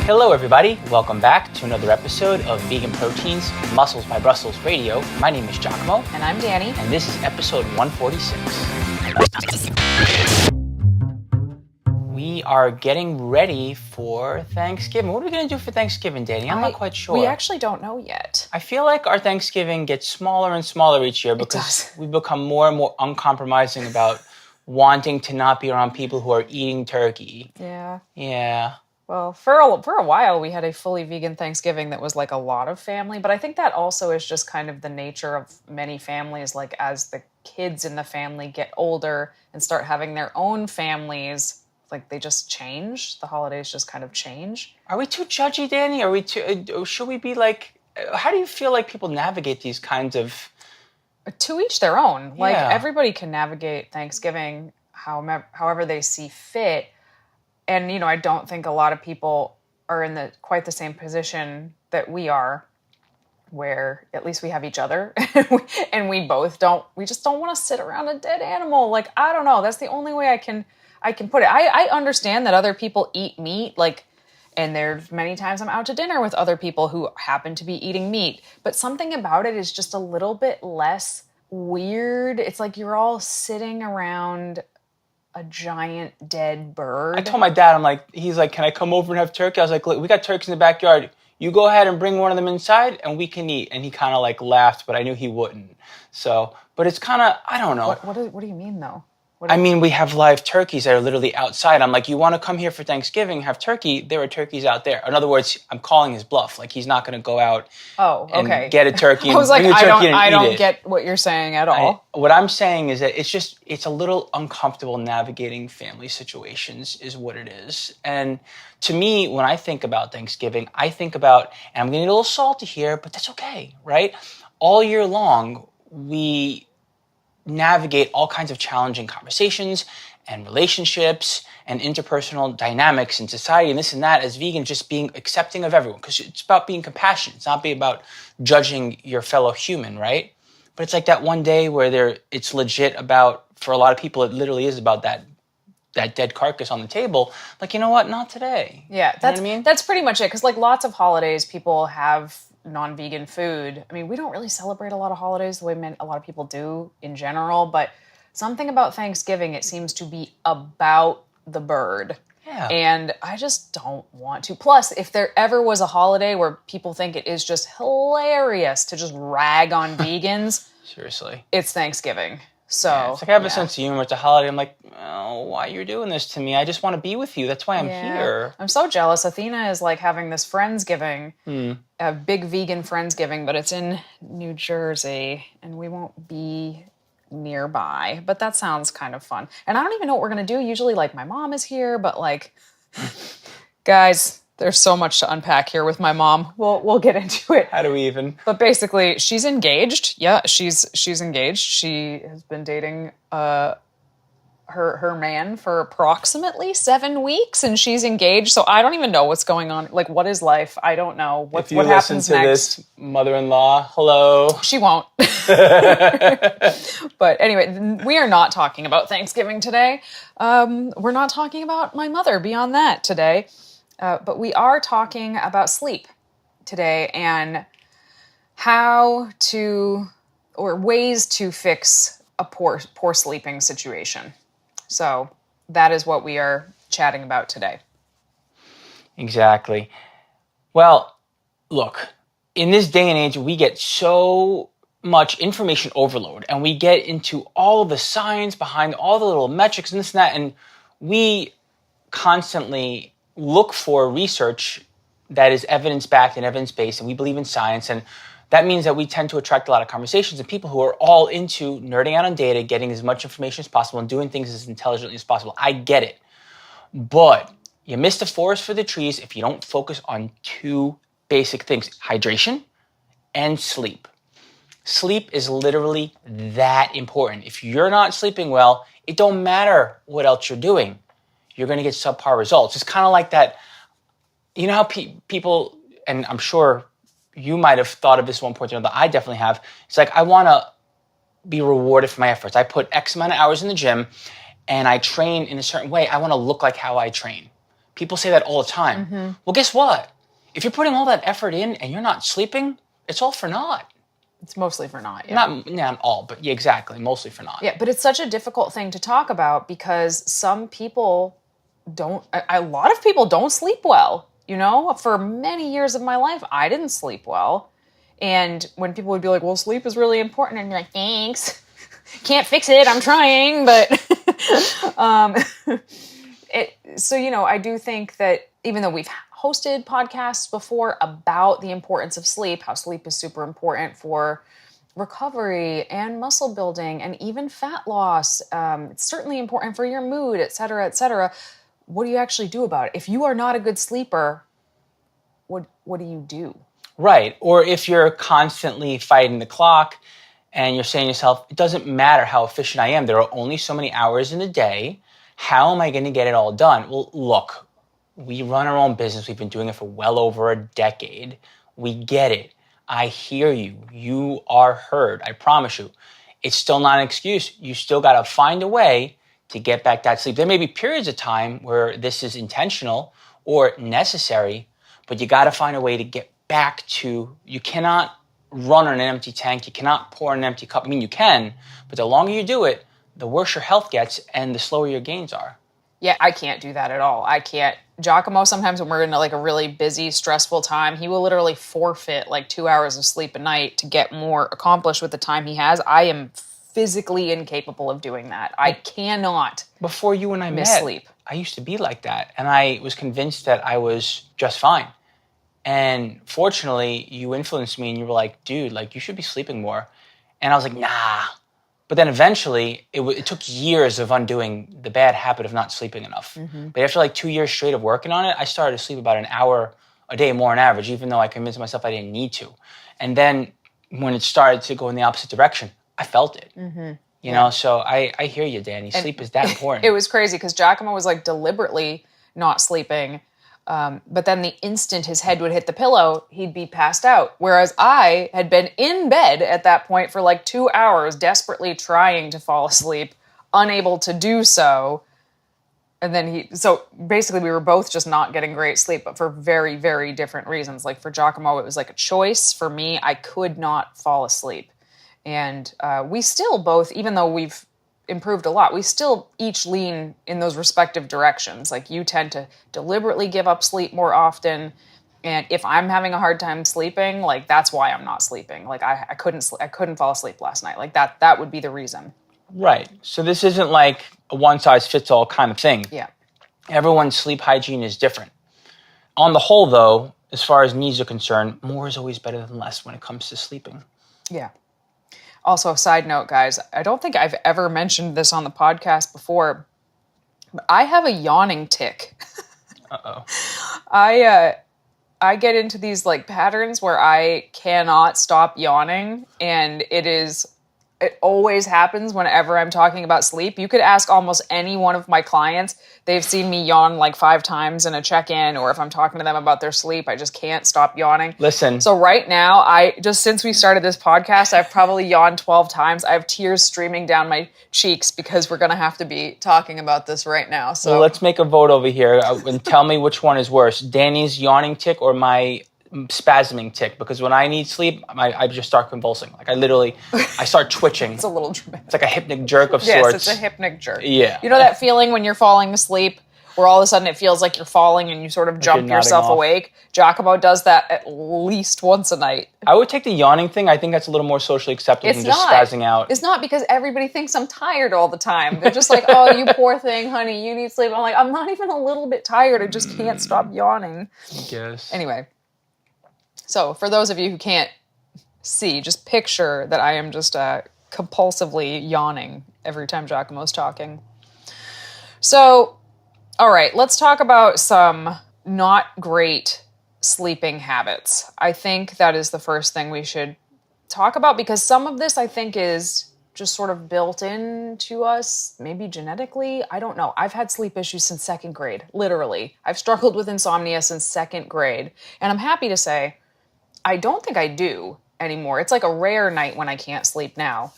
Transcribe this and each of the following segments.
Hello everybody, welcome back to another episode of Vegan Proteins, Muscles by Brussels Radio. My name is 𝐬𝐿𝐫𝐿. And I'm Danny. And this is episode 146. We are getting ready for Thanksgiving. What are we going to do for Thanksgiving, Danny? I'm not quite sure. We actually don't know yet. I feel like our Thanksgiving gets smaller and smaller each year because we become more and more uncompromising about wanting to not be around people who are eating turkey. Yeah. Yeah. Well, for a while, we had a fully vegan Thanksgiving that was like a lot of family. But I think that also is just kind of the nature of many families. Like as the kids in the family get older and start having their own families, like they just change. The holidays just kind of change. Are we too judgy, Danny? Are we too? Should we be like? How do you feel like people navigate these kinds of? To each their own. Like Yeah. everybody can navigate Thanksgiving however they see fit. And, you know, I don't think a lot of people are in quite the same position that we are, where at least we have each other and we just don't want to sit around a dead animal. Like, I don't know. That's the only way I can put it. I understand that other people eat meat, like, and there's many times I'm out to dinner with other people who happen to be eating meat, but something about it is just a little bit less weird. It's like you're all sitting around a giant dead bird. I told my dad, he's like, can I come over and have turkey? I was like, look, we got turkeys in the backyard. You go ahead and bring one of them inside and we can eat. And he kind of like laughed, but I knew he wouldn't. So, but it's kind of, I don't know. What do you mean though? I mean, we have live turkeys that are literally outside. I'm like, you want to come here for Thanksgiving, have turkey? There are turkeys out there. In other words, I'm calling his bluff. Like, he's not going to go out and get a turkey and bring a turkey and eat it. I don't get what you're saying at all. What I'm saying is that it's a little uncomfortable navigating family situations is what it is. And to me, when I think about Thanksgiving, I think about, and I'm going to get a little salty here, but that's okay, right? All year long, we navigate all kinds of challenging conversations and relationships and interpersonal dynamics in society and this and that as vegan, just being accepting of everyone because it's about being compassionate. It's not about judging your fellow human, right? But it's like that one day where it's legit about, for a lot of people, it literally is about that dead carcass on the table. Like, you know what? Not today. Yeah, you know what I mean? That's pretty much it. Because like lots of holidays, people have non-vegan food. I mean, we don't really celebrate a lot of holidays the way a lot of people do in general, but something about Thanksgiving, it seems to be about the bird. Yeah. And I just don't want to. Plus, if there ever was a holiday where people think it is just hilarious to just rag on vegans, seriously, it's Thanksgiving. So yeah, it's like I have a sense of humor. It's a holiday. I'm like, oh, why you're doing this to me? I just want to be with you. That's why I'm here. I'm so jealous. Athena is like having this Friendsgiving, a big vegan Friendsgiving, but it's in New Jersey, and we won't be nearby. But that sounds kind of fun. And I don't even know what we're going to do. Usually, like, my mom is here, but, like, guys, there's so much to unpack here with my mom. We'll get into it. How do we even? But basically, she's engaged. Yeah, she's engaged. She has been dating her man for approximately 7 weeks, and she's engaged. So I don't even know what's going on. Like, what is life? I don't know. What happens next? If you listen to this, mother-in-law, hello. She won't. But anyway, we are not talking about Thanksgiving today. We're not talking about my mother beyond that today. But we are talking about sleep today and ways to fix a poor sleeping situation. So that is what we are chatting about today. Exactly. Well, look, in this day and age, we get so much information overload and we get into all of the science behind all the little metrics and this and that, and we constantly look for research that is evidence-backed and evidence-based, and we believe in science, and that means that we tend to attract a lot of conversations and people who are all into nerding out on data, getting as much information as possible, and doing things as intelligently as possible. I get it. But you miss the forest for the trees if you don't focus on two basic things: hydration and sleep. Sleep is literally that important. If you're not sleeping well, it don't matter what else you're doing. You're going to get subpar results. It's kind of like that. You know how people, and I'm sure you might have thought of this one point or another. I definitely have. It's like, I want to be rewarded for my efforts. I put X amount of hours in the gym and I train in a certain way. I want to look like how I train. People say that all the time. Well, guess what? If you're putting all that effort in and you're not sleeping, it's all for naught. It's mostly for naught. Yeah. Not all, but yeah, exactly. Mostly for naught. Yeah, but it's such a difficult thing to talk about because some people a lot of people don't sleep well. You know, for many years of my life, I didn't sleep well. And when people would be like, well, sleep is really important, and you're like, thanks. Can't fix it. I'm trying, but so, you know, I do think that even though we've hosted podcasts before about the importance of sleep, how sleep is super important for recovery and muscle building and even fat loss. It's certainly important for your mood, et cetera, et cetera. What do you actually do about it? If you are not a good sleeper, what do you do? Right. Or if you're constantly fighting the clock and you're saying to yourself, it doesn't matter how efficient I am. There are only so many hours in the day. How am I going to get it all done? Well, look, we run our own business. We've been doing it for well over a decade. We get it. I hear you. You are heard. I promise you. It's still not an excuse. You still got to find a way to get back that sleep. There may be periods of time where this is intentional or necessary, but you got to find a way to get back to, you cannot run on an empty tank. You cannot pour an empty cup. I mean, you can, but the longer you do it, the worse your health gets and the slower your gains are. Yeah, I can't do that at all. I can't. 𝐬𝐿𝐫, sometimes when we're in like a really busy, stressful time, he will literally forfeit like 2 hours of sleep a night to get more accomplished with the time he has. I am physically incapable of doing that. I cannot. Before you and I met, sleep. I used to be like that, and I was convinced that I was just fine. And fortunately, you influenced me, and you were like, dude, like, you should be sleeping more. And I was like, nah. But then eventually, it took years of undoing the bad habit of not sleeping enough. But after like 2 years straight of working on it, I started to sleep about an hour a day more on average, even though I convinced myself I didn't need to. And then when it started to go in the opposite direction, I felt it. You know, so I hear you, Danny. Sleep is that important. It was crazy because 𝐬𝐿𝐫 was like deliberately not sleeping. But then the instant his head would hit the pillow, he'd be passed out. Whereas I had been in bed at that point for like 2 hours, desperately trying to fall asleep, unable to do so. And then so basically we were both just not getting great sleep, but for very, very different reasons. Like for 𝐬𝐿𝐫, it was like a choice. For me, I could not fall asleep. And we still both, even though we've improved a lot, we still each lean in those respective directions. Like you tend to deliberately give up sleep more often. And if I'm having a hard time sleeping, like that's why I'm not sleeping. Like I couldn't fall asleep last night. Like that would be the reason. Right. So this isn't like a one-size-fits-all kind of thing. Yeah. Everyone's sleep hygiene is different. On the whole, though, as far as needs are concerned, more is always better than less when it comes to sleeping. Yeah. Also, a side note, guys, I don't think I've ever mentioned this on the podcast before, but I have a yawning tic. Uh-oh. I get into these like patterns where I cannot stop yawning, and it always happens whenever I'm talking about sleep. You could ask almost any one of my clients. They've seen me yawn like 5 times in a check-in, or if I'm talking to them about their sleep, I just can't stop yawning. Listen. So right now, since we started this podcast, I've probably yawned 12 times. I have tears streaming down my cheeks because we're going to have to be talking about this right now. So well, let's make a vote over here and tell me which one is worse, Danny's yawning tic or my spasming tic, because when I need sleep, I just start convulsing. Like I start twitching. It's a little dramatic. It's like a hypnic jerk of yes, sorts. It's a hypnic jerk. Yeah. You know that feeling when you're falling asleep where all of a sudden it feels like you're falling and you sort of jump yourself awake? 𝐬𝐿𝐫 does that at least once a night. I would take the yawning thing. I think that's a little more socially acceptable than just spazzing out. It's not, because everybody thinks I'm tired all the time. They're just like, oh, you poor thing, honey, you need sleep. I'm like, I'm not even a little bit tired. I just can't stop yawning. I guess. Anyway. So for those of you who can't see, just picture that I am just compulsively yawning every time 𝐬𝐿𝐫's talking. So, all right, let's talk about some not great sleeping habits. I think that is the first thing we should talk about, because some of this I think is just sort of built into us, maybe genetically. I don't know. I've had sleep issues since 2nd grade, literally. I've struggled with insomnia since 2nd grade. And I'm happy to say, I don't think I do anymore. It's like a rare night when I can't sleep now,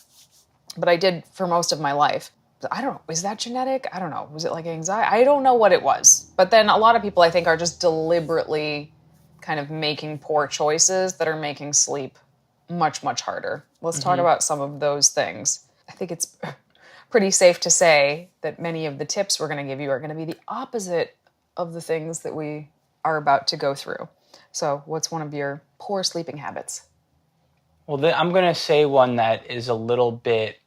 but I did for most of my life. I don't know, is that genetic? I don't know. Was it like anxiety? I don't know what it was. But then a lot of people I think are just deliberately kind of making poor choices that are making sleep much, much harder. Let's talk about some of those things. I think it's pretty safe to say that many of the tips we're going to give you are going to be the opposite of the things that we are about to go through. So what's one of your poor sleeping habits? Well, I'm going to say one that is a little bit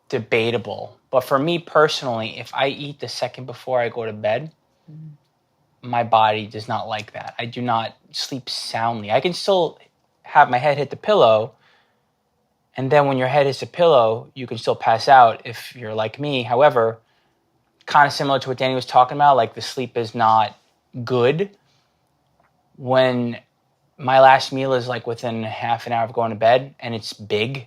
debatable. But for me personally, if I eat the second before I go to bed, my body does not like that. I do not sleep soundly. I can still have my head hit the pillow. And then when your head hits the pillow, you can still pass out if you're like me. However, kind of similar to what Danny was talking about, like the sleep is not good. When my last meal is like within half an hour of going to bed and it's big,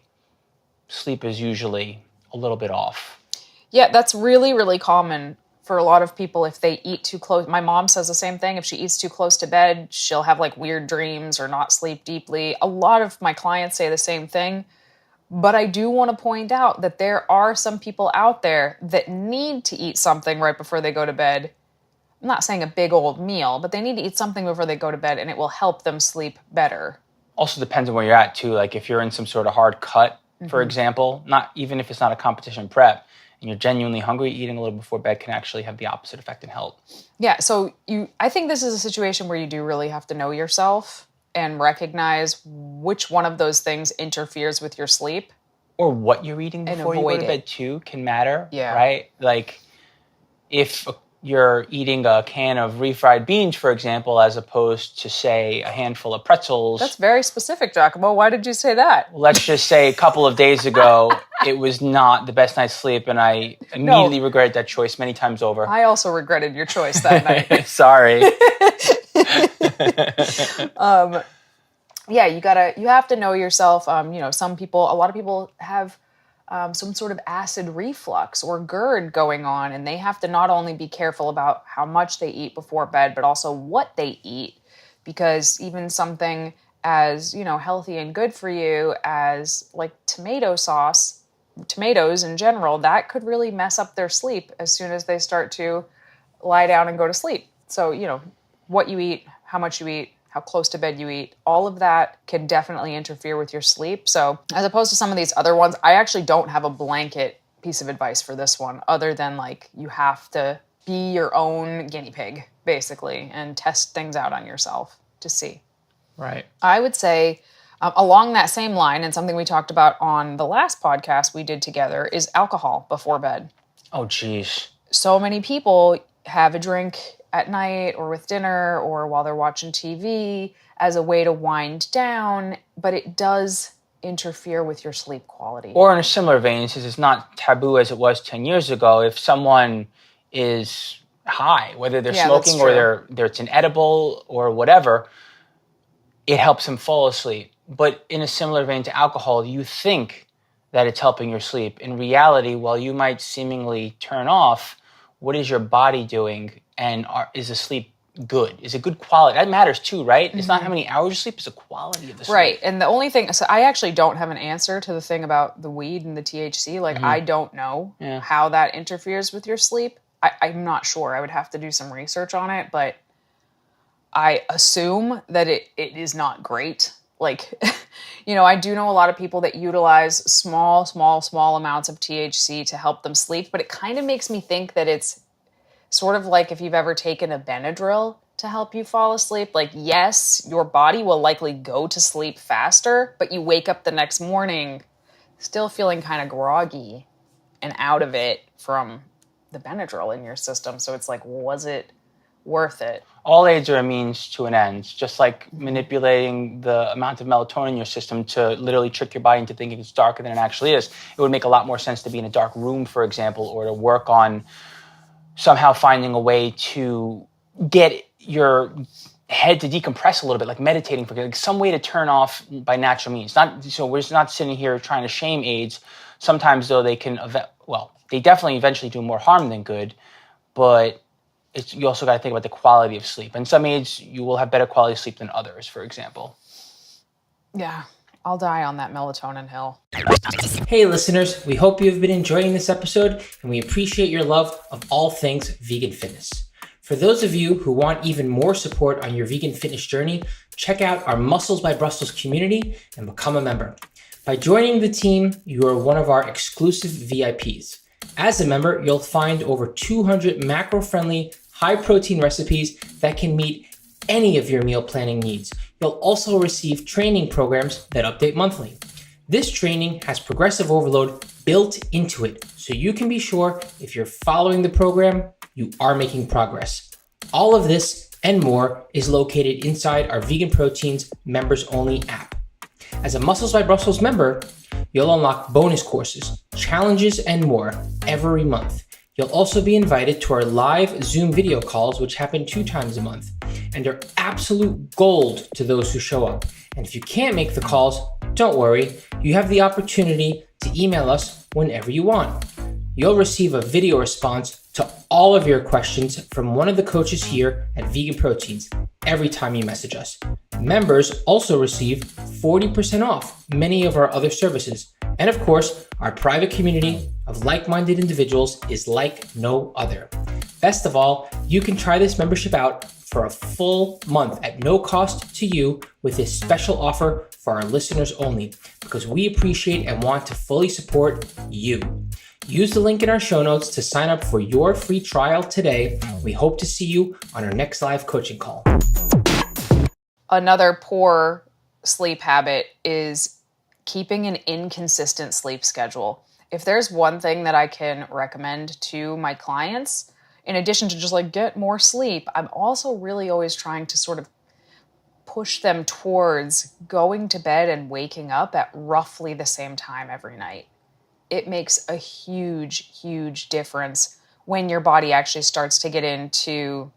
sleep is usually a little bit off. Yeah, that's really, really common for a lot of people if they eat too close. My mom says the same thing. If she eats too close to bed, she'll have like weird dreams or not sleep deeply. A lot of my clients say the same thing. But I do want to point out that there are some people out there that need to eat something right before they go to bed. I'm not saying a big old meal, but they need to eat something before they go to bed and it will help them sleep better. Also depends on where you're at too. Like if you're in some sort of hard cut, for example, not even if it's not a competition prep, and you're genuinely hungry, eating a little before bed can actually have the opposite effect and help. Yeah, so I think this is a situation where you do really have to know yourself and recognize which one of those things interferes with your sleep. Or what you're eating before you go to bed too can matter, right? Like if you're eating a can of refried beans, for example, as opposed to, say, a handful of pretzels. That's very specific, 𝐸𝐾𝐿. Why did you say that? Well, let's just say a couple of days ago, it was not the best night's sleep, and I immediately regretted that choice many times over. I also regretted your choice that night. Sorry. Yeah, you have to know yourself. A lot of people have some sort of acid reflux or GERD going on, and they have to not only be careful about how much they eat before bed, but also what they eat, because even something as, healthy and good for you as like tomato sauce, tomatoes in general, that could really mess up their sleep as soon as they start to lie down and go to sleep. So, what you eat, how much you eat, how close to bed you eat, all of that can definitely interfere with your sleep. So as opposed to some of these other ones, I actually don't have a blanket piece of advice for this one, other than like you have to be your own guinea pig, basically, and test things out on yourself to see. Right. I would say along that same line, and something we talked about on the last podcast we did together, is alcohol before bed. Oh, geez. So many people have a drink at night or with dinner or while they're watching TV as a way to wind down, but it does interfere with your sleep quality. Or in a similar vein, since it's not taboo as it was 10 years ago, if someone is high, whether they're smoking or it's an edible or whatever, it helps them fall asleep. But in a similar vein to alcohol, you think that it's helping your sleep. In reality, while you might seemingly turn off, what is your body doing? And is the sleep good? Is it good quality? That matters too, right? Mm-hmm. It's not how many hours you sleep, it's the quality of the sleep. Right. And the only thing, so I actually don't have an answer to the thing about the weed and the THC. Like, I don't know how that interferes with your sleep. I'm not sure. I would have to do some research on it, but I assume that it is not great. Like, I do know a lot of people that utilize small amounts of THC to help them sleep, but it kind of makes me think that it's sort of like if you've ever taken a Benadryl to help you fall asleep. Like, yes, your body will likely go to sleep faster, but you wake up the next morning still feeling kind of groggy and out of it from the Benadryl in your system. So it's like, was it worth it? All aids are a means to an end. Just like manipulating the amount of melatonin in your system to literally trick your body into thinking it's darker than it actually is. It would make a lot more sense to be in a dark room, for example, or to work on somehow finding a way to get your head to decompress a little bit, like meditating, for like some way to turn off by natural means. So we're just not sitting here trying to shame aids. Sometimes, though, they can, they definitely eventually do more harm than good, but you also got to think about the quality of sleep. And some aids, you will have better quality of sleep than others, for example. Yeah. I'll die on that melatonin hill. Hey listeners, we hope you've been enjoying this episode and we appreciate your love of all things vegan fitness. For those of you who want even more support on your vegan fitness journey, check out our Muscles by Brussels community and become a member. By joining the team, you are one of our exclusive VIPs. As a member, you'll find over 200 macro-friendly, high-protein recipes that can meet any of your meal planning needs. You'll also receive training programs that update monthly. This training has progressive overload built into it, so you can be sure if you're following the program, you are making progress. All of this and more is located inside our VeganProteins members-only app. As a Muscles by Brussels member, you'll unlock bonus courses, challenges, and more every month. You'll also be invited to our live Zoom video calls, which happen 2 times a month, and are absolute gold to those who show up. And if you can't make the calls, don't worry, you have the opportunity to email us whenever you want. You'll receive a video response to all of your questions from one of the coaches here at VeganProteins every time you message us. Members also receive 40% off many of our other services. And of course, our private community of like-minded individuals is like no other. Best of all, you can try this membership out for a full month at no cost to you with this special offer for our listeners only, because we appreciate and want to fully support you. Use the link in our show notes to sign up for your free trial today. We hope to see you on our next live coaching call. Another poor sleep habit is keeping an inconsistent sleep schedule. If there's one thing that I can recommend to my clients, in addition to just like get more sleep, I'm also really always trying to sort of push them towards going to bed and waking up at roughly the same time every night. It makes a huge, huge difference when your body actually starts to get into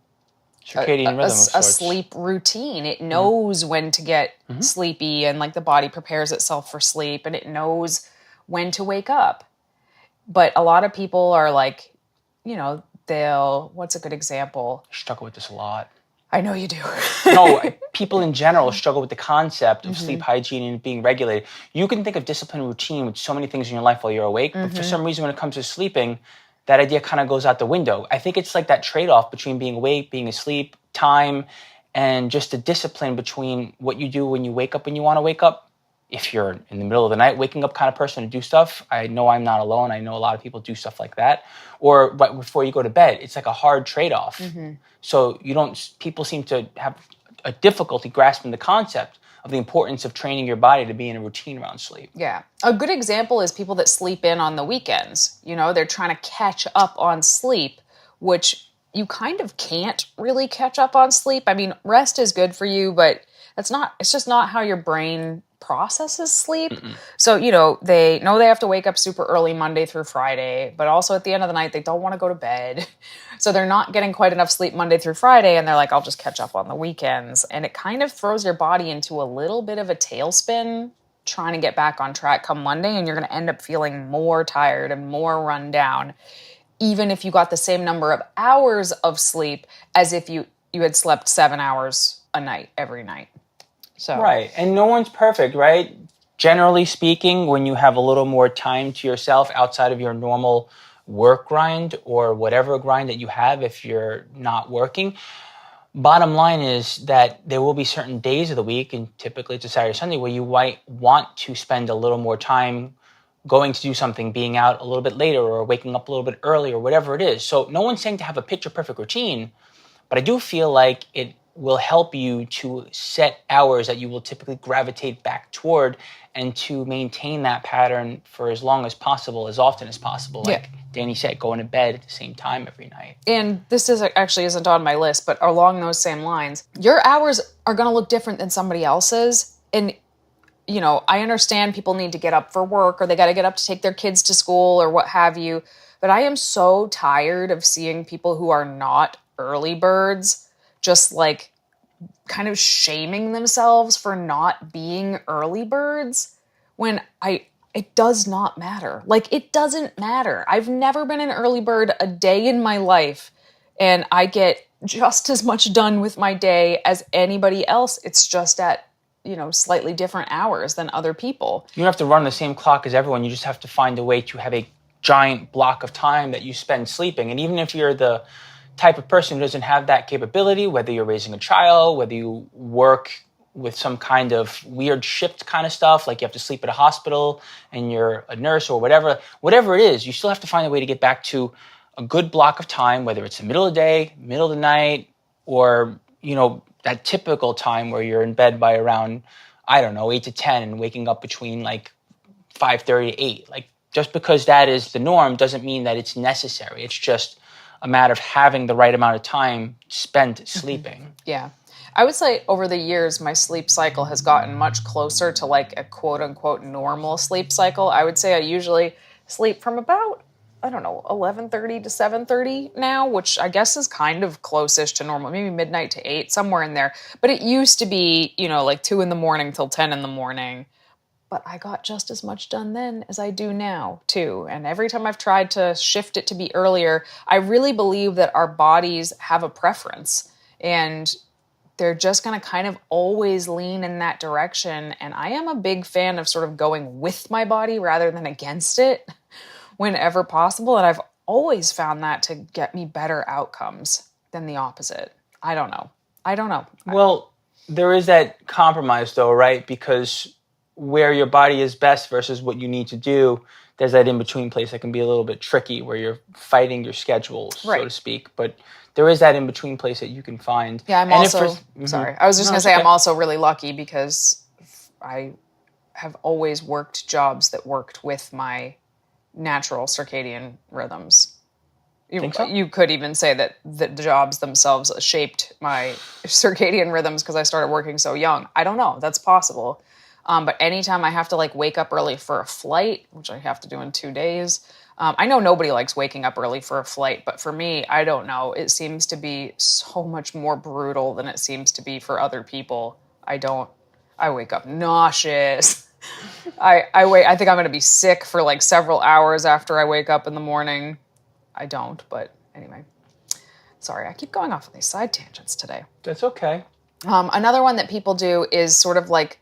circadian rhythm a sleep routine. It knows when to get sleepy, and like the body prepares itself for sleep, and it knows when to wake up. But a lot of people are like, what's a good example? I struggle with this a lot. I know you do. No, people in general struggle with the concept of sleep hygiene and being regulated. You can think of discipline and routine with so many things in your life while you're awake, but for some reason when it comes to sleeping, that idea kind of goes out the window. I think it's like that trade-off between being awake, being asleep, time, and just the discipline between what you do when you wake up when you want to wake up. If you're in the middle of the night, waking up kind of person to do stuff, I know I'm not alone. I know a lot of people do stuff like that. Or right before you go to bed, it's like a hard trade-off. So people seem to have a difficulty grasping the concept of the importance of training your body to be in a routine around sleep. Yeah. A good example is people that sleep in on the weekends. They're trying to catch up on sleep, which you kind of can't really catch up on sleep. I mean, rest is good for you, but it's just not how your brain processes sleep. So, they know they have to wake up super early Monday through Friday, but also at the end of the night, they don't want to go to bed. So they're not getting quite enough sleep Monday through Friday, and they're like, I'll just catch up on the weekends. And it kind of throws your body into a little bit of a tailspin trying to get back on track come Monday, and you're going to end up feeling more tired and more run down, even if you got the same number of hours of sleep as if you had slept 7 hours a night every night. So. Right. And no one's perfect, right? Generally speaking, when you have a little more time to yourself outside of your normal work grind or whatever grind that you have if you're not working, bottom line is that there will be certain days of the week, and typically it's a Saturday or Sunday, where you might want to spend a little more time going to do something, being out a little bit later or waking up a little bit earlier, whatever it is. So no one's saying to have a picture perfect routine, but I do feel like it will help you to set hours that you will typically gravitate back toward and to maintain that pattern for as long as possible, as often as possible. Yeah. Like Danny said, going to bed at the same time every night. And this isn't on my list, but along those same lines, your hours are going to look different than somebody else's. And, I understand people need to get up for work, or they got to get up to take their kids to school or what have you. But I am so tired of seeing people who are not early birds just like kind of shaming themselves for not being early birds when it does not matter. Like, it doesn't matter. I've never been an early bird a day in my life, and I get just as much done with my day as anybody else. It's just at, slightly different hours than other people. You don't have to run the same clock as everyone. You just have to find a way to have a giant block of time that you spend sleeping. And even if you're the type of person who doesn't have that capability, whether you're raising a child, whether you work with some kind of weird shift kind of stuff, like you have to sleep at a hospital and you're a nurse or whatever it is, you still have to find a way to get back to a good block of time, whether it's the middle of the day, middle of the night, or, that typical time where you're in bed by around, 8 to 10 and waking up between like 5:30 to 8. Like, just because that is the norm doesn't mean that it's necessary. It's just a matter of having the right amount of time spent sleeping. Yeah. I would say over the years, my sleep cycle has gotten much closer to like a quote unquote normal sleep cycle. I would say I usually sleep from about, 11:30 to 7:30 now, which I guess is kind of close-ish to normal, maybe midnight to 8, somewhere in there. But it used to be, like 2 a.m. till 10 a.m. But I got just as much done then as I do now, too. And every time I've tried to shift it to be earlier, I really believe that our bodies have a preference. And they're just going to kind of always lean in that direction. And I am a big fan of sort of going with my body rather than against it whenever possible. And I've always found that to get me better outcomes than the opposite. I don't know. Well, there is that compromise though, right? Because where your body is best versus what you need to do, there's that in-between place that can be a little bit tricky where you're fighting your schedule, so to speak. But there is that in-between place that you can find. Yeah, I'm also, sorry. I was just going to say I'm also really lucky because I have always worked jobs that worked with my natural circadian rhythms. You could even say that the jobs themselves shaped my circadian rhythms because I started working so young. I don't know. That's possible. But anytime I have to like wake up early for a flight, which I have to do in 2 days, I know nobody likes waking up early for a flight, but for me, I don't know. It seems to be so much more brutal than it seems to be for other people. I wake up nauseous. I think I'm going to be sick for like several hours after I wake up in the morning. I don't, but anyway. Sorry, I keep going off on these side tangents today. That's okay. Another one that people do is sort of like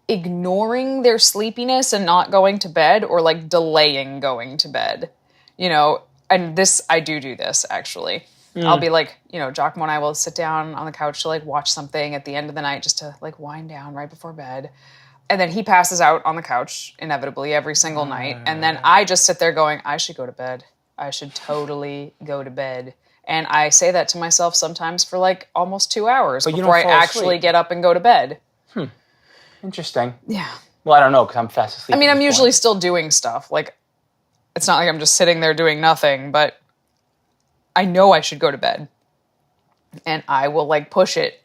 ignoring their sleepiness and not going to bed, or like delaying going to bed, and I do this actually. I'll be like, 𝐬𝐿𝐫𝐞 and I will sit down on the couch to like watch something at the end of the night just to like wind down right before bed. And then he passes out on the couch inevitably every single night. And then I just sit there going, I should go to bed. I should totally go to bed. And I say that to myself sometimes for like almost 2 hours before I actually get up and go to bed. Interesting. Yeah. Well, I don't know because I'm fast asleep. I mean, I'm usually still doing stuff. Like, it's not like I'm just sitting there doing nothing, but I know I should go to bed. And I will like push it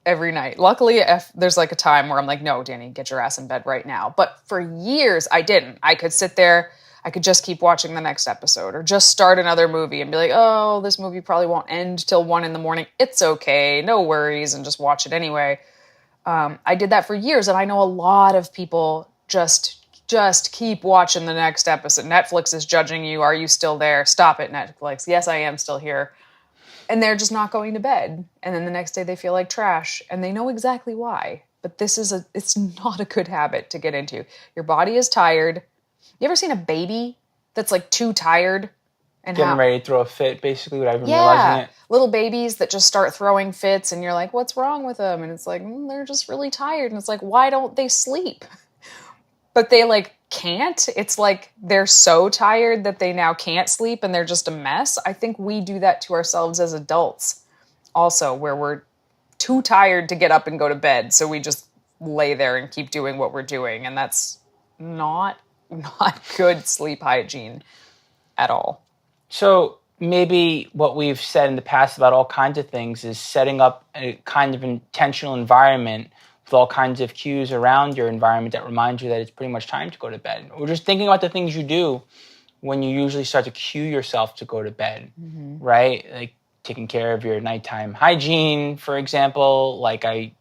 every night. Luckily, if there's like a time where I'm like, no, Danny, get your ass in bed right now. But for years, I didn't. I could sit there. I could just keep watching the next episode or just start another movie and be like, oh, this movie probably won't end till 1 a.m. It's okay. No worries. And just watch it anyway. I did that for years, and I know a lot of people just keep watching the next episode. Netflix is judging you. Are you still there? Stop it, Netflix. Yes, I am still here. And they're just not going to bed. And then the next day they feel like trash, and they know exactly why. But it's not a good habit to get into. Your body is tired. You ever seen a baby that's like too tired? And getting ready to throw a fit, basically, without even realizing it. Little babies that just start throwing fits, and you're like, what's wrong with them? And it's like, they're just really tired. And it's like, why don't they sleep? But they like can't. It's like they're so tired that they now can't sleep and they're just a mess. I think we do that to ourselves as adults also, where we're too tired to get up and go to bed. So we just lay there and keep doing what we're doing. And that's not good sleep hygiene at all. So maybe what we've said in the past about all kinds of things is setting up a kind of intentional environment with all kinds of cues around your environment that remind you that it's pretty much time to go to bed. Or just thinking about the things you do when you usually start to cue yourself to go to bed, right? Like taking care of your nighttime hygiene, for example. Like I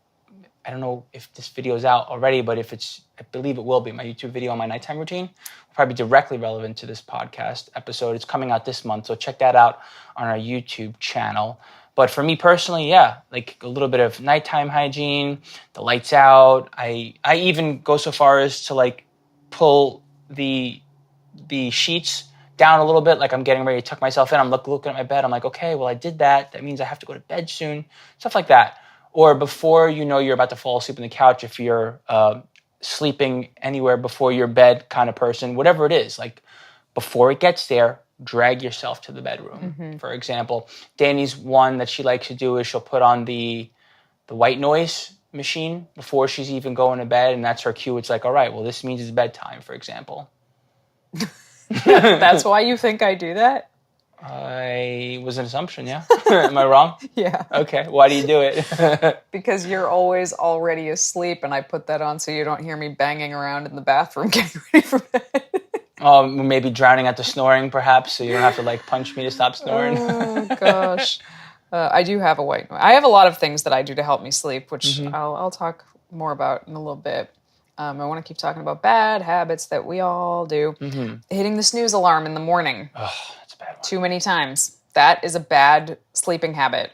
don't know if this video is out already, but if it's, I believe it will be, my YouTube video on my nighttime routine will probably be directly relevant to this podcast episode. It's coming out this month, so check that out on our YouTube channel. But for me personally, yeah, like a little bit of nighttime hygiene, the lights out. I even go so far as to like pull the sheets down a little bit, like I'm getting ready to tuck myself in. I'm looking at my bed. I'm like, okay, well, I did that. That means I have to go to bed soon. Stuff like that. Or before you know you're about to fall asleep on the couch, if you're sleeping anywhere before your bed kind of person, whatever it is, like before it gets there, drag yourself to the bedroom. For example, Danny's one that she likes to do is she'll put on the white noise machine before she's even going to bed, and that's her cue. It's like, all right, well, this means it's bedtime, for example. That's why you think I do that? I was an assumption, yeah. Am I wrong? Yeah. Okay, why do you do it? Because you're always already asleep, and I put that on so you don't hear me banging around in the bathroom getting ready for bed. Oh, maybe drowning out the snoring, perhaps, so you don't have to like punch me to stop snoring. Oh gosh, I do have a white noise. I have a lot of things that I do to help me sleep, which I'll talk more about in a little bit. I want to keep talking about bad habits that we all do. Hitting the snooze alarm in the morning. Oh, that's a bad one. Too many times. That is a bad sleeping habit.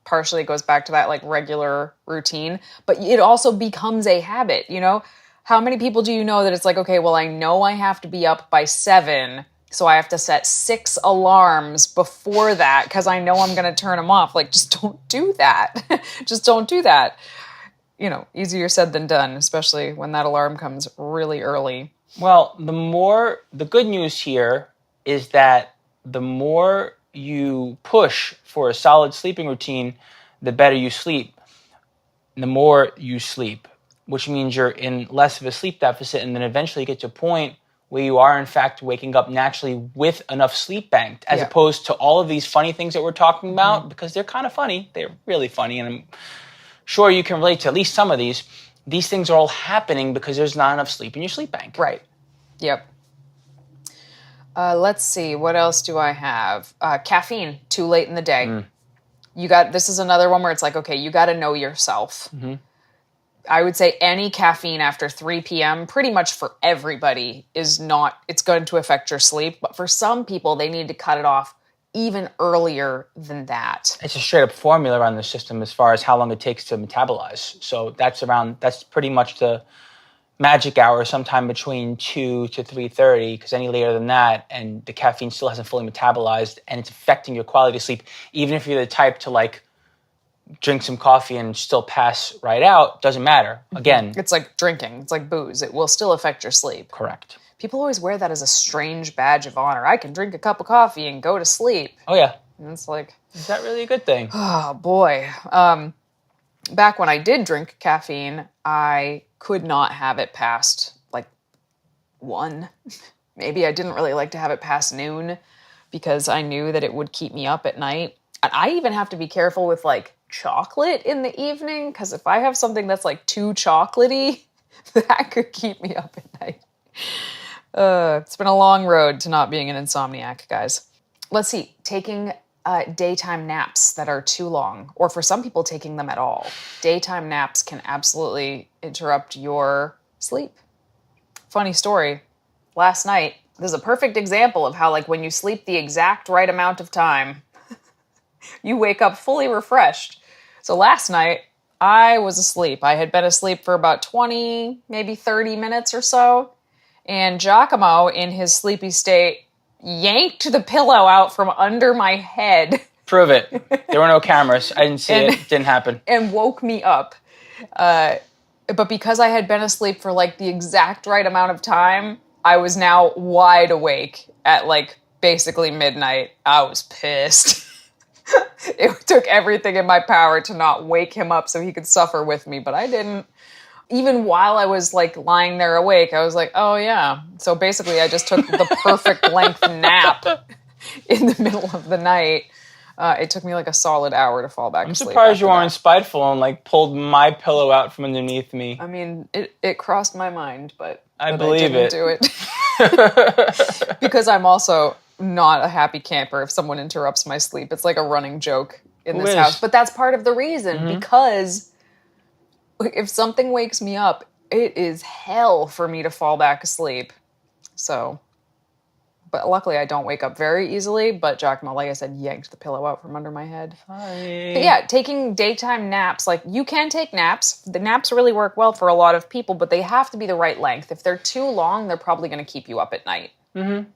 Partially goes back to that like regular routine, but it also becomes a habit, you know? How many people do you know that it's like, okay, well, I know I have to be up by 7, so I have to set 6 alarms before that because I know I'm going to turn them off. Like, just don't do that. Just don't do that. You know, easier said than done, especially when that alarm comes really early. Well, the good news here is that the more you push for a solid sleeping routine, the better you sleep. The more you sleep, which means you're in less of a sleep deficit, and then eventually you get to a point where you are, in fact, waking up naturally with enough sleep banked, as opposed to all of these funny things that we're talking about, because they're kind of funny. They're really funny, and I'm sure you can relate to at least some of these. These things are all happening because there's not enough sleep in your sleep bank. Right. Yep. Let's see. What else do I have? Caffeine, too late in the day. This is another one where it's like, okay, you got to know yourself. I would say any caffeine after 3 p.m., pretty much for everybody, it's going to affect your sleep. But for some people, they need to cut it off even earlier than that. It's a straight up formula around the system as far as how long it takes to metabolize. So that's pretty much the magic hour, sometime between 2 to 3:30, because any later than that, and the caffeine still hasn't fully metabolized, and it's affecting your quality of sleep. Even if you're the type to like drink some coffee and still pass right out, doesn't matter. Again, it's like drinking. It's like booze. It will still affect your sleep. Correct. People always wear that as a strange badge of honor. I can drink a cup of coffee and go to sleep. Oh yeah. And it's like, is that really a good thing? Oh boy. Back when I did drink caffeine, I could not have it past like 1. Maybe I didn't really like to have it past noon because I knew that it would keep me up at night. And I even have to be careful with like chocolate in the evening, because if I have something that's like too chocolatey, that could keep me up at night. It's been a long road to not being an insomniac, guys. Let's see, taking daytime naps that are too long, or for some people taking them at all. Daytime naps can absolutely interrupt your sleep. Funny story, last night, there's a perfect example of how like when you sleep the exact right amount of time, you wake up fully refreshed. So last night, I was asleep. I had been asleep for about 20, maybe 30 minutes or so. And 𝐬𝐿𝐫𝐿, in his sleepy state, yanked the pillow out from under my head. Prove it. There were no cameras. I didn't see it. Didn't happen. And woke me up. But because I had been asleep for like the exact right amount of time, I was now wide awake at like basically midnight. I was pissed. It took everything in my power to not wake him up so he could suffer with me, but I didn't. Even while I was like lying there awake, I was like, oh yeah. So basically I just took the perfect length nap in the middle of the night. It took me like a solid hour to fall back asleep. I'm surprised you weren't spiteful and like pulled my pillow out from underneath me. I mean, it crossed my mind, but I didn't do it. Because I'm also not a happy camper if someone interrupts my sleep. It's like a running joke in this house. But that's part of the reason, because if something wakes me up, it is hell for me to fall back asleep. So But luckily I don't wake up very easily, but 𝐿'𝐾𝐿, like I said, yanked the pillow out from under my head. Sorry. But yeah, taking daytime naps, like you can take naps. The naps really work well for a lot of people, but they have to be the right length. If they're too long, they're probably going to keep you up at night. Mm-hmm.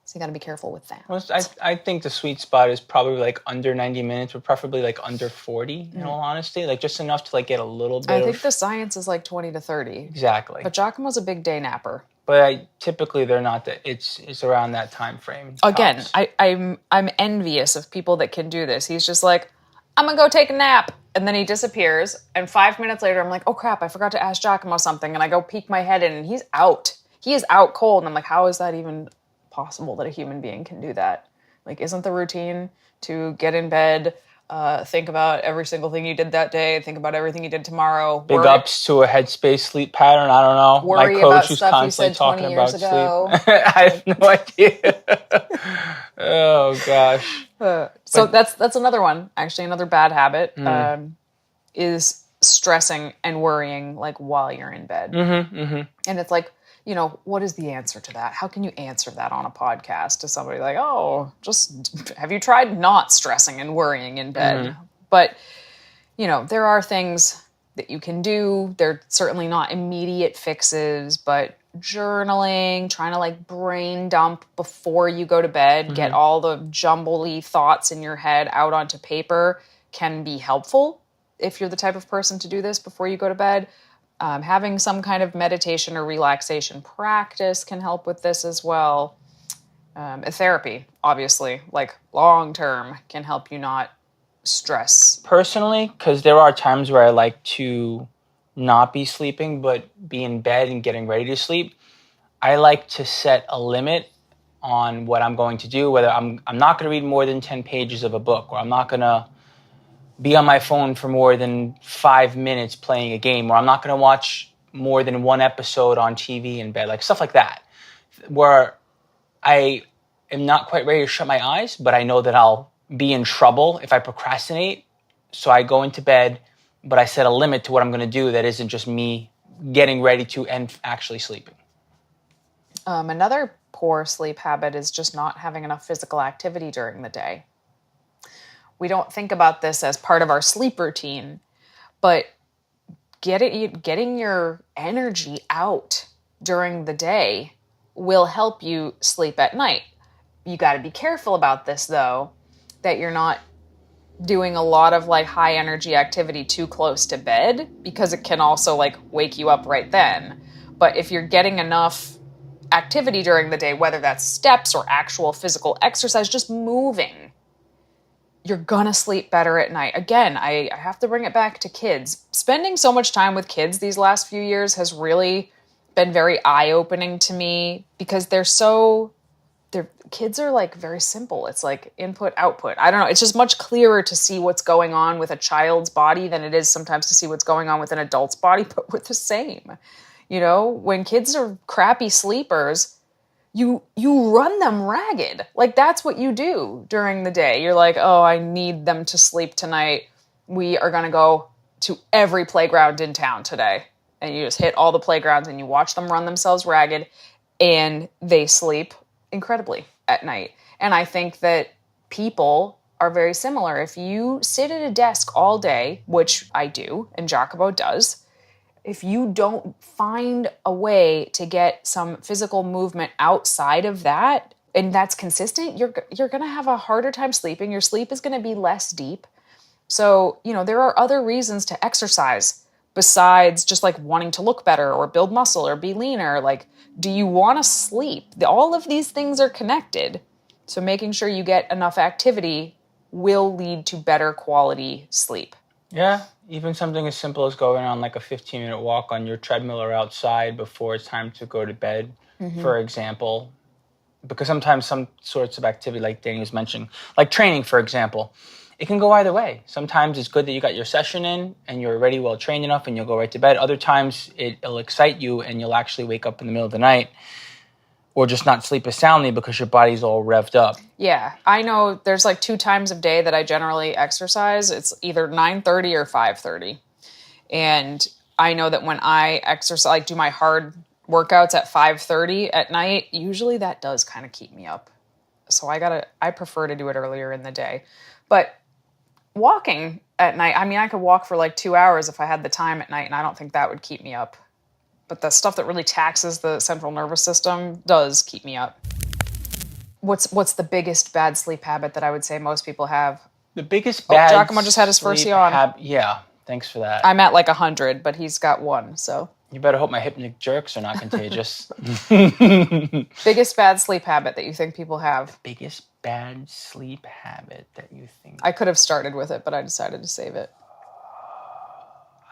So you got to be careful with that. Well, I think the sweet spot is probably like under 90 minutes, but preferably like under 40, in all honesty. Like just enough to like get a little bit I think the science is like 20 to 30. Exactly. But 𝐿'𝐾𝐿 was a big day napper. But typically they're not that. It's around that time frame. Again, I'm envious of people that can do this. He's just like, I'm gonna go take a nap, and then he disappears. And 5 minutes later, I'm like, oh crap, I forgot to ask 𝐿'𝐾𝐿 something, and I go peek my head in, and he's out. He is out cold, and I'm like, how is that even possible that a human being can do that? Like, isn't the routine to get in bed, think about every single thing you did that day, think about everything you did tomorrow. Big ups to a headspace sleep pattern. I don't know. Worry My coach about was stuff constantly you said 20 talking years about ago. sleep. I have no idea. Oh gosh. So that's another one. Actually, another bad habit is stressing and worrying like while you're in bed. And it's like, you know, what is the answer to that? How can you answer that on a podcast to somebody like, oh, just have you tried not stressing and worrying in bed? But, you know, there are things that you can do. They're certainly not immediate fixes, but journaling, trying to like brain dump before you go to bed, get all the jumbly thoughts in your head out onto paper can be helpful if you're the type of person to do this before you go to bed. Having some kind of meditation or relaxation practice can help with this as well. Therapy, obviously, like long term, can help you not stress. Personally, because there are times where I like to not be sleeping, but be in bed and getting ready to sleep. I like to set a limit on what I'm going to do, whether I'm not going to read more than 10 pages of a book, or I'm not going to be on my phone for more than 5 minutes playing a game, or I'm not going to watch more than one episode on TV in bed, like stuff like that, where I am not quite ready to shut my eyes, but I know that I'll be in trouble if I procrastinate. So I go into bed, but I set a limit to what I'm going to do that isn't just me getting ready to and actually sleeping. Another poor sleep habit is just not having enough physical activity during the day. We don't think about this as part of our sleep routine, but getting your energy out during the day will help you sleep at night. You got to be careful about this, though, that you're not doing a lot of like high energy activity too close to bed, because it can also like wake you up right then. But if you're getting enough activity during the day, whether that's steps or actual physical exercise, just moving, you're gonna sleep better at night. Again, I have to bring it back to kids. Spending so much time with kids these last few years has really been very eye-opening to me, because kids are like very simple. It's like input, output. I don't know. It's just much clearer to see what's going on with a child's body than it is sometimes to see what's going on with an adult's body, but we're the same. You know, when kids are crappy sleepers, you run them ragged. Like, that's what you do during the day. You're like, oh, I need them to sleep tonight. We are going to go to every playground in town today. And you just hit all the playgrounds and you watch them run themselves ragged, and they sleep incredibly at night. And I think that people are very similar. If you sit at a desk all day, which I do, and 𝐿'𝐾𝐿 does, if you don't find a way to get some physical movement outside of that, and that's consistent, you're going to have a harder time sleeping. Your sleep is going to be less deep. So, you know, there are other reasons to exercise besides just like wanting to look better or build muscle or be leaner. Like, do you want to sleep? All of these things are connected. So making sure you get enough activity will lead to better quality sleep. Yeah, even something as simple as going on like a 15-minute walk on your treadmill or outside before it's time to go to bed, for example. Because sometimes some sorts of activity, like Danny was mentioning, like training, for example, it can go either way. Sometimes it's good that you got your session in and you're already well trained enough and you'll go right to bed. Other times it'll excite you and you'll actually wake up in the middle of the night or just not sleep as soundly because your body's all revved up. Yeah. I know there's like 2 times of day that I generally exercise. It's either 9:30 or 5:30. And I know that when I exercise, like do my hard workouts at 5:30 at night, usually that does kind of keep me up. So I prefer to do it earlier in the day. But walking at night, I mean, I could walk for like 2 hours if I had the time at night, and I don't think that would keep me up. But the stuff that really taxes the central nervous system does keep me up. What's the biggest bad sleep habit that I would say most people have? The biggest bad Giacomo just had his first yawn. Yeah, thanks for that. I'm at like 100, but he's got one, so. You better hope my hypnic jerks are not contagious. Biggest bad sleep habit that you think people have? Biggest bad sleep habit that you think... I could have started with it, but I decided to save it.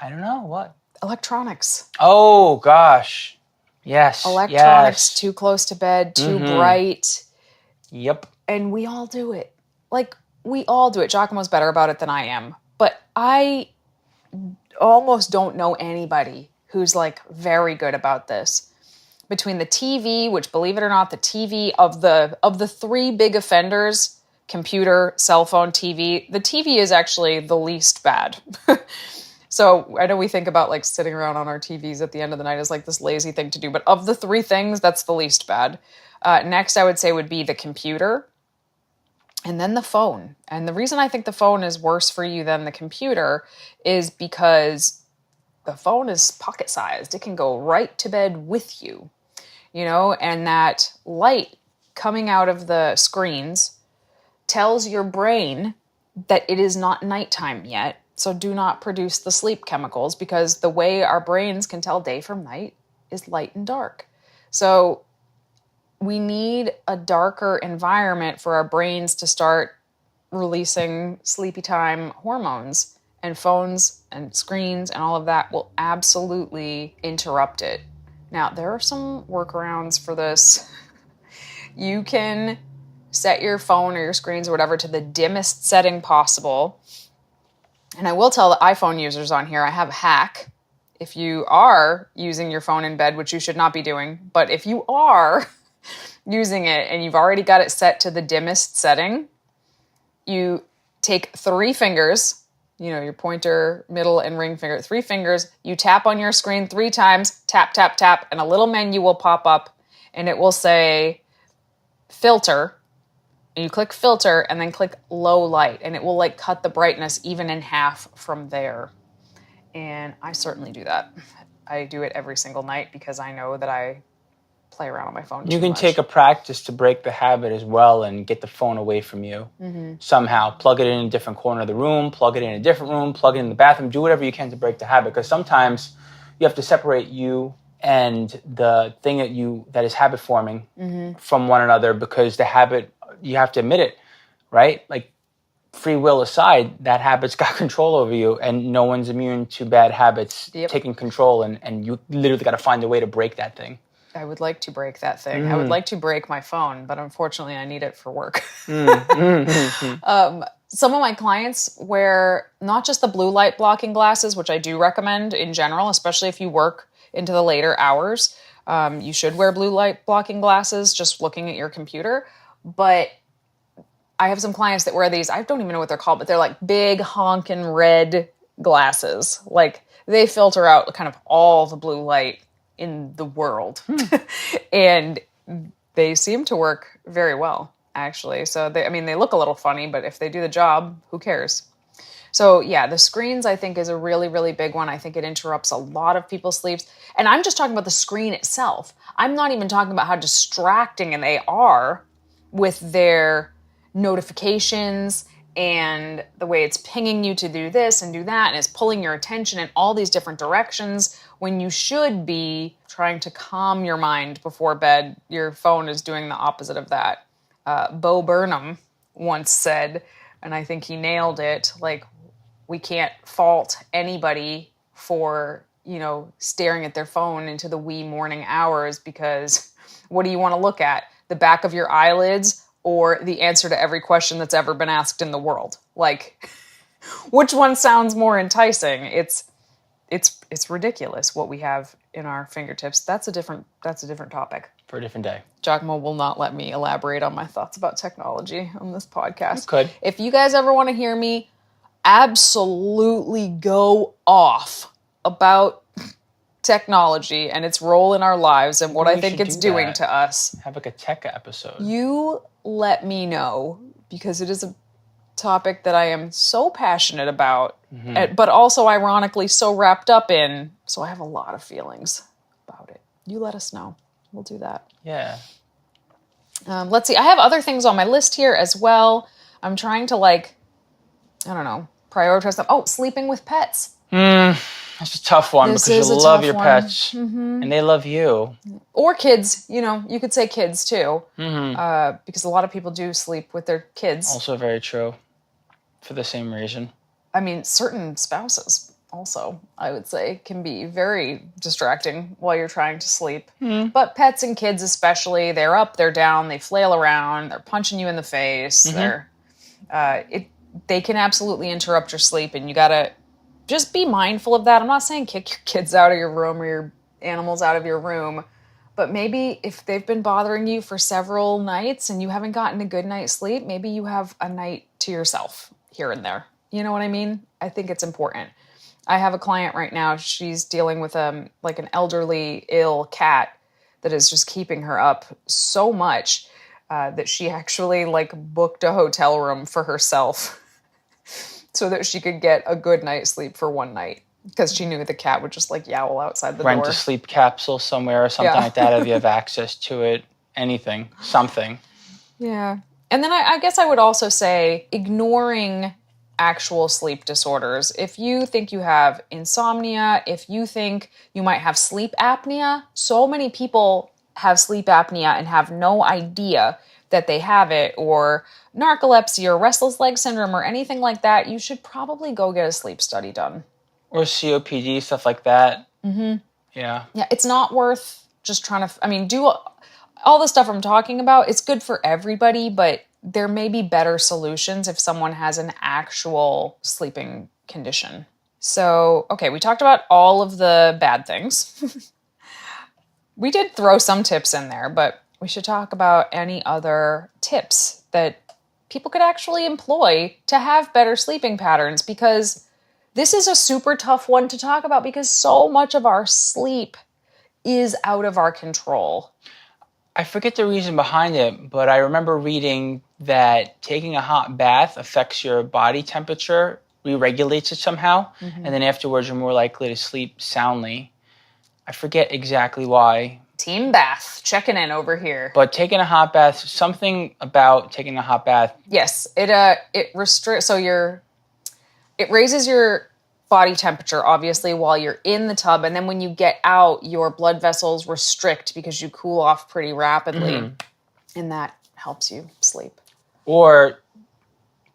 I don't know, what? Electronics. Oh, gosh. Yes, electronics, too close to bed, too bright. Yep. And we all do it. Like, we all do it. Giacomo's better about it than I am. But I almost don't know anybody who's like very good about this. Between the TV, which believe it or not, the TV of the three big offenders, computer, cell phone, TV, the TV is actually the least bad. So I know we think about like sitting around on our TVs at the end of the night as like this lazy thing to do, but of the three things, that's the least bad. Next, I would say would be the computer and then the phone. And the reason I think the phone is worse for you than the computer is because the phone is pocket-sized. It can go right to bed with you, you know, and that light coming out of the screens tells your brain that it is not nighttime yet. So do not produce the sleep chemicals, because the way our brains can tell day from night is light and dark. So we need a darker environment for our brains to start releasing sleepy time hormones. And phones and screens and all of that will absolutely interrupt it. Now, there are some workarounds for this. You can set your phone or your screens or whatever to the dimmest setting possible. And I will tell the iPhone users on here, I have a hack. If you are using your phone in bed, which you should not be doing, but if you are using it and you've already got it set to the dimmest setting, you take 3 fingers, you know, your pointer, middle, and ring finger, 3 fingers, you tap on your screen 3 times, tap, tap, tap, and a little menu will pop up, and it will say filter. And you click filter, and then click low light, and it will like cut the brightness even in half from there. And I certainly do that. I do it every single night because I know that I play around on my phone too You can much. take a practice to break the habit as well and get the phone away from you. Somehow. Plug it in a different corner of the room, plug it in a different room, plug it in the bathroom, do whatever you can to break the habit. Because sometimes you have to separate you and the thing that is habit forming from one another, because the habit, you have to admit it, right? Like, free will aside, that habit's got control over you, and no one's immune to bad habits taking control, and you literally got to find a way to break that thing. I would like to break that thing. I would like to break my phone, but unfortunately I need it for work. Some of my clients wear not just the blue light blocking glasses, which I do recommend in general, especially if you work into the later hours. You should wear blue light blocking glasses just looking at your computer. But I have some clients that wear these, I don't even know what they're called, but they're like big honking red glasses. Like, they filter out kind of all the blue light in the world. And they seem to work very well, actually. So they look a little funny, but if they do the job, who cares? So yeah, the screens I think is a really, really big one. I think it interrupts a lot of people's sleeps. And I'm just talking about the screen itself. I'm not even talking about how distracting they are with their notifications and the way it's pinging you to do this and do that, and it's pulling your attention in all these different directions when you should be trying to calm your mind before bed. Your phone is doing the opposite of that. Bo Burnham once said, and I think he nailed it, like, we can't fault anybody for, staring at their phone into the wee morning hours, because what do you want to look at? The back of your eyelids or the answer to every question that's ever been asked in the world? Like, which one sounds more enticing? It's ridiculous what we have in our fingertips. That's a different topic. For a different day. Giacomo will not let me elaborate on my thoughts about technology on this podcast. You could. If you guys ever want to hear me absolutely go off about technology and its role in our lives and what I We think should it's do doing that. to us. Have like a tech episode. You let me know, because it is a topic that I am so passionate about, but also ironically so wrapped up in. So I have a lot of feelings about it. You let us know. We'll do that. Yeah. Let's see. I have other things on my list here as well. I'm trying to prioritize them. Oh, sleeping with pets. That's a tough one This because is you a love tough your one. pets and they love you. Or kids. You could say kids too. Because a lot of people do sleep with their kids. Also very true. For the same reason. I mean, certain spouses also, I would say, can be very distracting while you're trying to sleep. But pets and kids especially, they're up, they're down, they flail around, they're punching you in the face. They can absolutely interrupt your sleep, and you gotta just be mindful of that. I'm not saying kick your kids out of your room or your animals out of your room, but maybe if they've been bothering you for several nights and you haven't gotten a good night's sleep, maybe you have a night to yourself here and there. You know what I mean? I think it's important. I have a client right now. She's dealing with like an elderly, ill cat that is just keeping her up so much that she actually like booked a hotel room for herself so that she could get a good night's sleep for one night, because she knew the cat would just like yowl outside the door. Rent a sleep capsule somewhere or something like that if you have access to it. Anything. Something. Yeah. And then I guess I would also say ignoring actual sleep disorders. If you think you have insomnia, if you think you might have sleep apnea, so many people have sleep apnea and have no idea that they have it, or narcolepsy or restless leg syndrome or anything like that, you should probably go get a sleep study done. Or COPD, stuff like that. Yeah. Yeah, it's not worth just trying to, do all the stuff I'm talking about. It's good for everybody, but there may be better solutions if someone has an actual sleeping condition. So, okay, we talked about all of the bad things. We did throw some tips in there, but we should talk about any other tips that people could actually employ to have better sleeping patterns, because this is a super tough one to talk about because so much of our sleep is out of our control. I forget the reason behind it, but I remember reading that taking a hot bath affects your body temperature, re-regulates it somehow, and then afterwards you're more likely to sleep soundly. I forget exactly why. Team bath, checking in over here. But taking a hot bath, something about taking a hot bath. Yes, it restricts, so it raises your body temperature, obviously, while you're in the tub. And then when you get out, your blood vessels restrict because you cool off pretty rapidly. And that helps you sleep. Or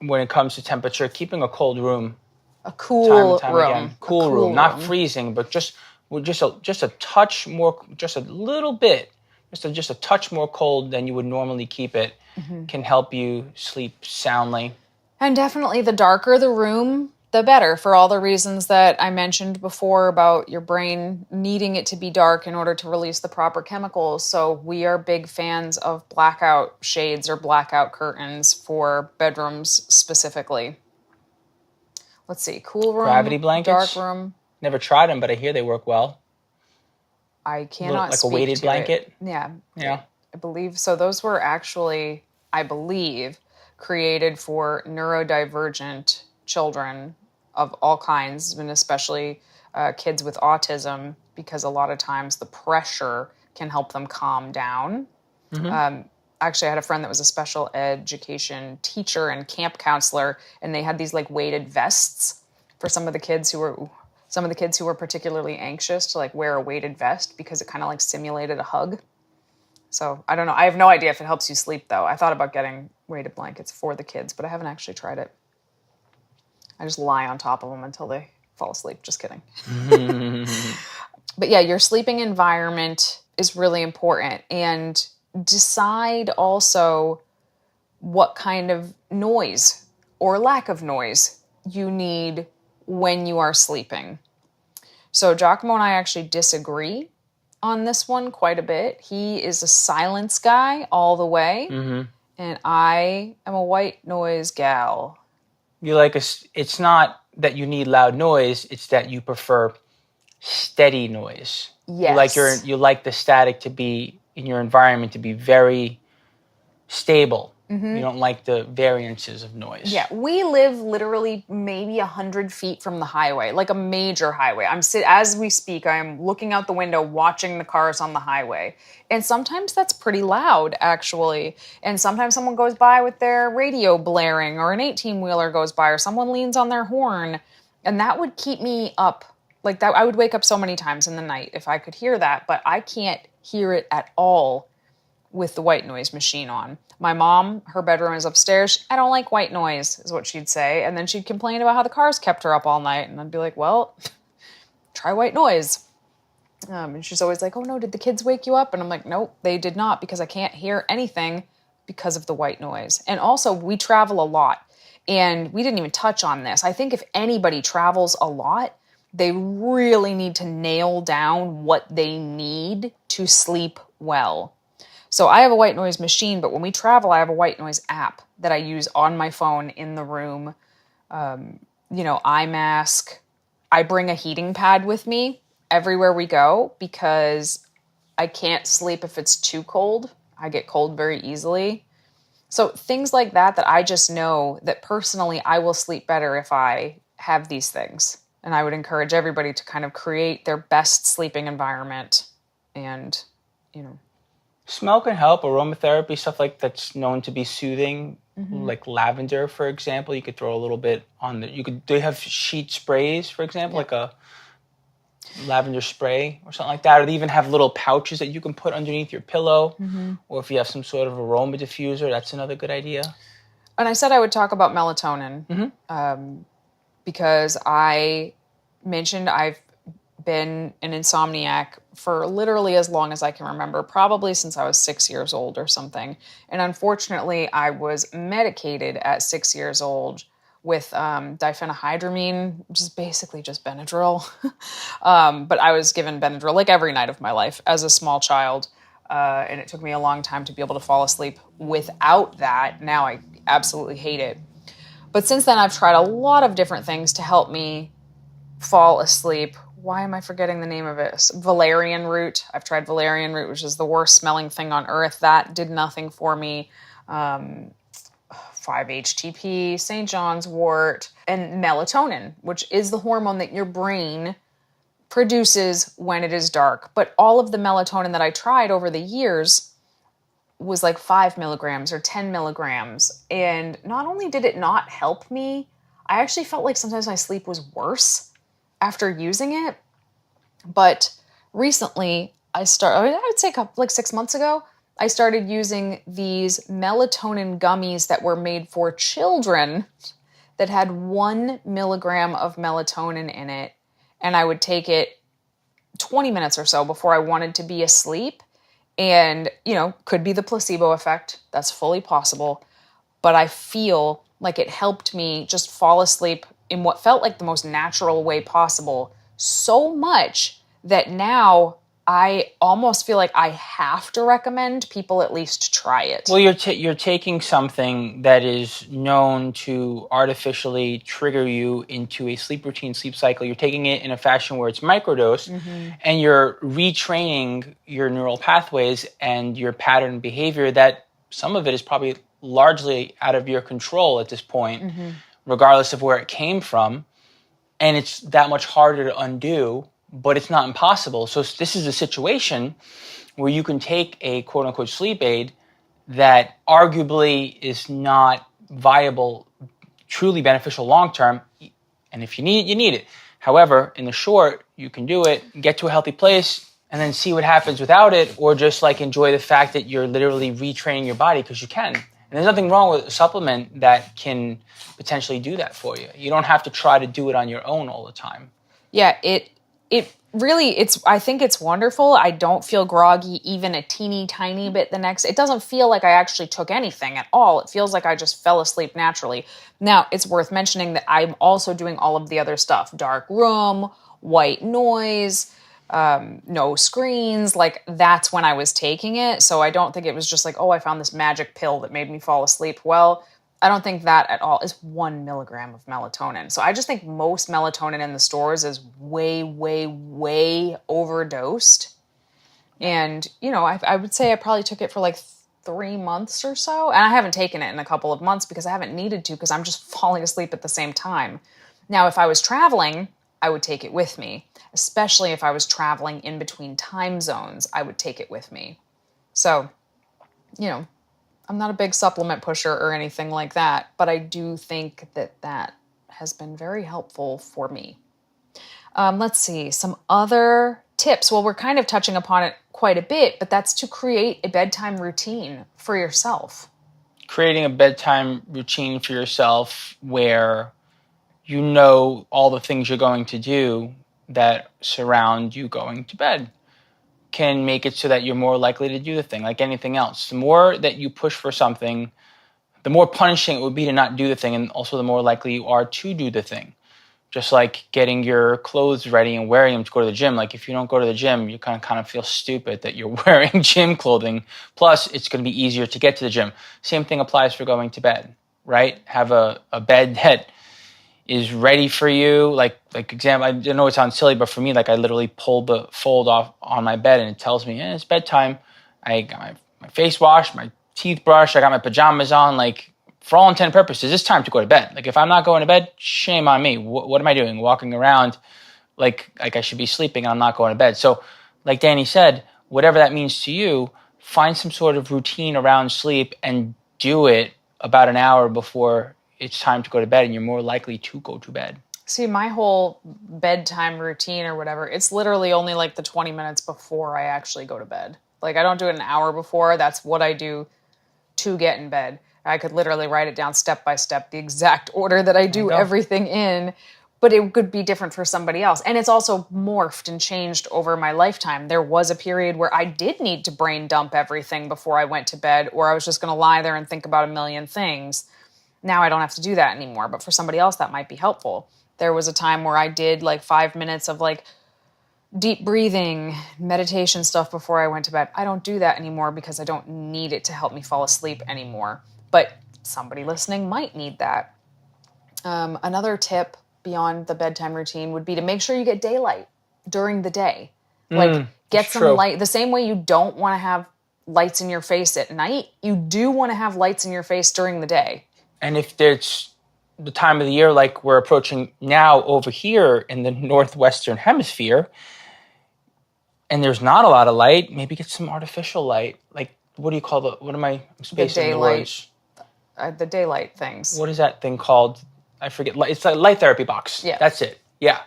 when it comes to temperature, keeping a cold room. A cool time room. Again. Cool room. Not freezing, but just a touch more, just a little bit, just a touch more cold than you would normally keep it can help you sleep soundly. And definitely the darker the room, the better, for all the reasons that I mentioned before about your brain needing it to be dark in order to release the proper chemicals. So we are big fans of blackout shades or blackout curtains for bedrooms specifically. Let's see, cool room, gravity blankets, dark room. Never tried them, but I hear they work well. I cannot speak to it. Like a weighted blanket? Yeah. Yeah. I believe so. Those were actually, I believe, created for neurodivergent children of all kinds, and especially kids with autism, because a lot of times the pressure can help them calm down. Actually, I had a friend that was a special education teacher and camp counselor, and they had these like weighted vests for some of the kids who were particularly anxious to like wear a weighted vest because it kind of like simulated a hug. So I don't know. I have no idea if it helps you sleep though. I thought about getting weighted blankets for the kids, but I haven't actually tried it. I just lie on top of them until they fall asleep. Just kidding. But yeah, your sleeping environment is really important, and decide also what kind of noise or lack of noise you need when you are sleeping. So 𝐾𝐨𝐧'𝐭 and I actually disagree on this one quite a bit. He is a silence guy all the way, and I am a white noise gal. It's not that you need loud noise, it's that you prefer steady noise. Yes. You like the static to be in your environment to be very stable. You don't like the variances of noise. Yeah, we live literally maybe 100 feet from the highway, like a major highway. As we speak, I'm looking out the window, watching the cars on the highway. And sometimes that's pretty loud, actually. And sometimes someone goes by with their radio blaring, or an 18-wheeler goes by, or someone leans on their horn. And that would keep me up. Like that, I would wake up so many times in the night if I could hear that, but I can't hear it at all with the white noise machine on. My mom, her bedroom is upstairs. I don't like white noise, is what she'd say. And then she'd complain about how the cars kept her up all night. And I'd be like, well, try white noise. And she's always like, oh no, did the kids wake you up? And I'm like, nope, they did not, because I can't hear anything because of the white noise. And also, we travel a lot. And we didn't even touch on this. I think if anybody travels a lot, they really need to nail down what they need to sleep well. So I have a white noise machine, but when we travel, I have a white noise app that I use on my phone in the room. Eye mask. I bring a heating pad with me everywhere we go because I can't sleep if it's too cold. I get cold very easily. So things like that I just know that personally I will sleep better if I have these things. And I would encourage everybody to kind of create their best sleeping environment and, Smell can help. Aromatherapy, stuff like that's known to be soothing, like lavender, for example. You could throw a little bit on they have sheet sprays, for example, like a lavender spray or something like that. Or they even have little pouches that you can put underneath your pillow. Or if you have some sort of aroma diffuser, that's another good idea. And I said I would talk about melatonin because I mentioned I've been an insomniac for literally as long as I can remember, probably since I was 6 years old or something. And unfortunately, I was medicated at 6 years old with diphenhydramine, which is basically just Benadryl. But I was given Benadryl like every night of my life as a small child. And it took me a long time to be able to fall asleep without that. Now I absolutely hate it. But since then, I've tried a lot of different things to help me fall asleep. Why am I forgetting the name of it? Valerian root. I've tried valerian root, which is the worst smelling thing on earth. That did nothing for me. 5-HTP, St. John's wort, and melatonin, which is the hormone that your brain produces when it is dark. But all of the melatonin that I tried over the years was like 5 milligrams or 10 milligrams. And not only did it not help me, I actually felt like sometimes my sleep was worse after using it. But recently, I would say like 6 months ago, I started using these melatonin gummies that were made for children that had 1 milligram of melatonin in it. And I would take it 20 minutes or so before I wanted to be asleep. And, could be the placebo effect. That's fully possible. But I feel like it helped me just fall asleep in what felt like the most natural way possible so much that now I almost feel like I have to recommend people at least try it. Well, you're taking something that is known to artificially trigger you into a sleep routine, sleep cycle. You're taking it in a fashion where it's microdose, and you're retraining your neural pathways and your pattern behavior that some of it is probably largely out of your control at this point, regardless of where it came from. And it's that much harder to undo, but it's not impossible. So this is a situation where you can take a quote-unquote sleep aid that arguably is not viable, truly beneficial long-term, and if you need it, you need it. However, in the short, you can do it, get to a healthy place, and then see what happens without it, or just like enjoy the fact that you're literally retraining your body because you can. And there's nothing wrong with a supplement that can potentially do that for you. You don't have to try to do it on your own all the time. Yeah, it really, I think it's wonderful. I don't feel groggy even a teeny tiny bit it doesn't feel like I actually took anything at all. It feels like I just fell asleep naturally. Now, it's worth mentioning that I'm also doing all of the other stuff. Dark room, white noise, no screens. Like, that's when I was taking it. So I don't think it was just like, oh, I found this magic pill that made me fall asleep. Well, I don't think that at all is 1 milligram of melatonin. So I just think most melatonin in the stores is way, way, way overdosed. And, you know, I would say I probably took it for like 3 months or so. And I haven't taken it in a couple of months because I haven't needed to, because I'm just falling asleep at the same time. Now, if I was traveling, I would take it with me, especially if I was traveling in between time zones, I would take it with me. So, you know, I'm not a big supplement pusher or anything like that, but I do think that that has been very helpful for me. Let's see, some other tips. Well, we're kind of touching upon it quite a bit, but that's to create a bedtime routine for yourself. Creating a bedtime routine for yourself where you know all the things you're going to do that surround you going to bed can make it so that you're more likely to do the thing, like anything else. The more that you push for something, the more punishing it would be to not do the thing, and also the more likely you are to do the thing. Just like getting your clothes ready and wearing them to go to the gym. Like if you don't go to the gym, you kind of feel stupid that you're wearing gym clothing. Plus, it's going to be easier to get to the gym. Same thing applies for going to bed, right? Have a bed that is ready for you. Like example, I know it sounds silly, but for me, like I literally pull the fold off on my bed and it tells me, it's bedtime. I got my face washed, my teeth brushed, I got my pajamas on. Like for all intent and purposes, it's time to go to bed. Like if I'm not going to bed, shame on me. What am I doing? Walking around like I should be sleeping and I'm not going to bed. So like Danny said, whatever that means to you, find some sort of routine around sleep and do it about an hour before it's time to go to bed, and you're more likely to go to bed. See, my whole bedtime routine or whatever, it's literally only like the 20 minutes before I actually go to bed. Like I don't do it an hour before. That's what I do to get in bed. I could literally write it down step by step, the exact order that I do everything in, but it could be different for somebody else. And it's also morphed and changed over my lifetime. There was a period where I did need to brain dump everything before I went to bed, or I was just going to lie there and think about a million things. Now I don't have to do that anymore, but for somebody else that might be helpful. There was a time where I did like 5 minutes of like deep breathing, meditation stuff before I went to bed. I don't do that anymore because I don't need it to help me fall asleep anymore. But somebody listening might need that. Another tip beyond the bedtime routine would be to make sure you get daylight during the day. Like get some light. The same way you don't want to have lights in your face at night, you do want to have lights in your face during the day. And if there's the time of the year like we're approaching now over here in the northwestern hemisphere, and there's not a lot of light, maybe get some artificial light. Like, what do you call I'm spacing the words? The daylight things. What is that thing called? I forget. It's a light therapy box. Yeah. That's it. Yeah.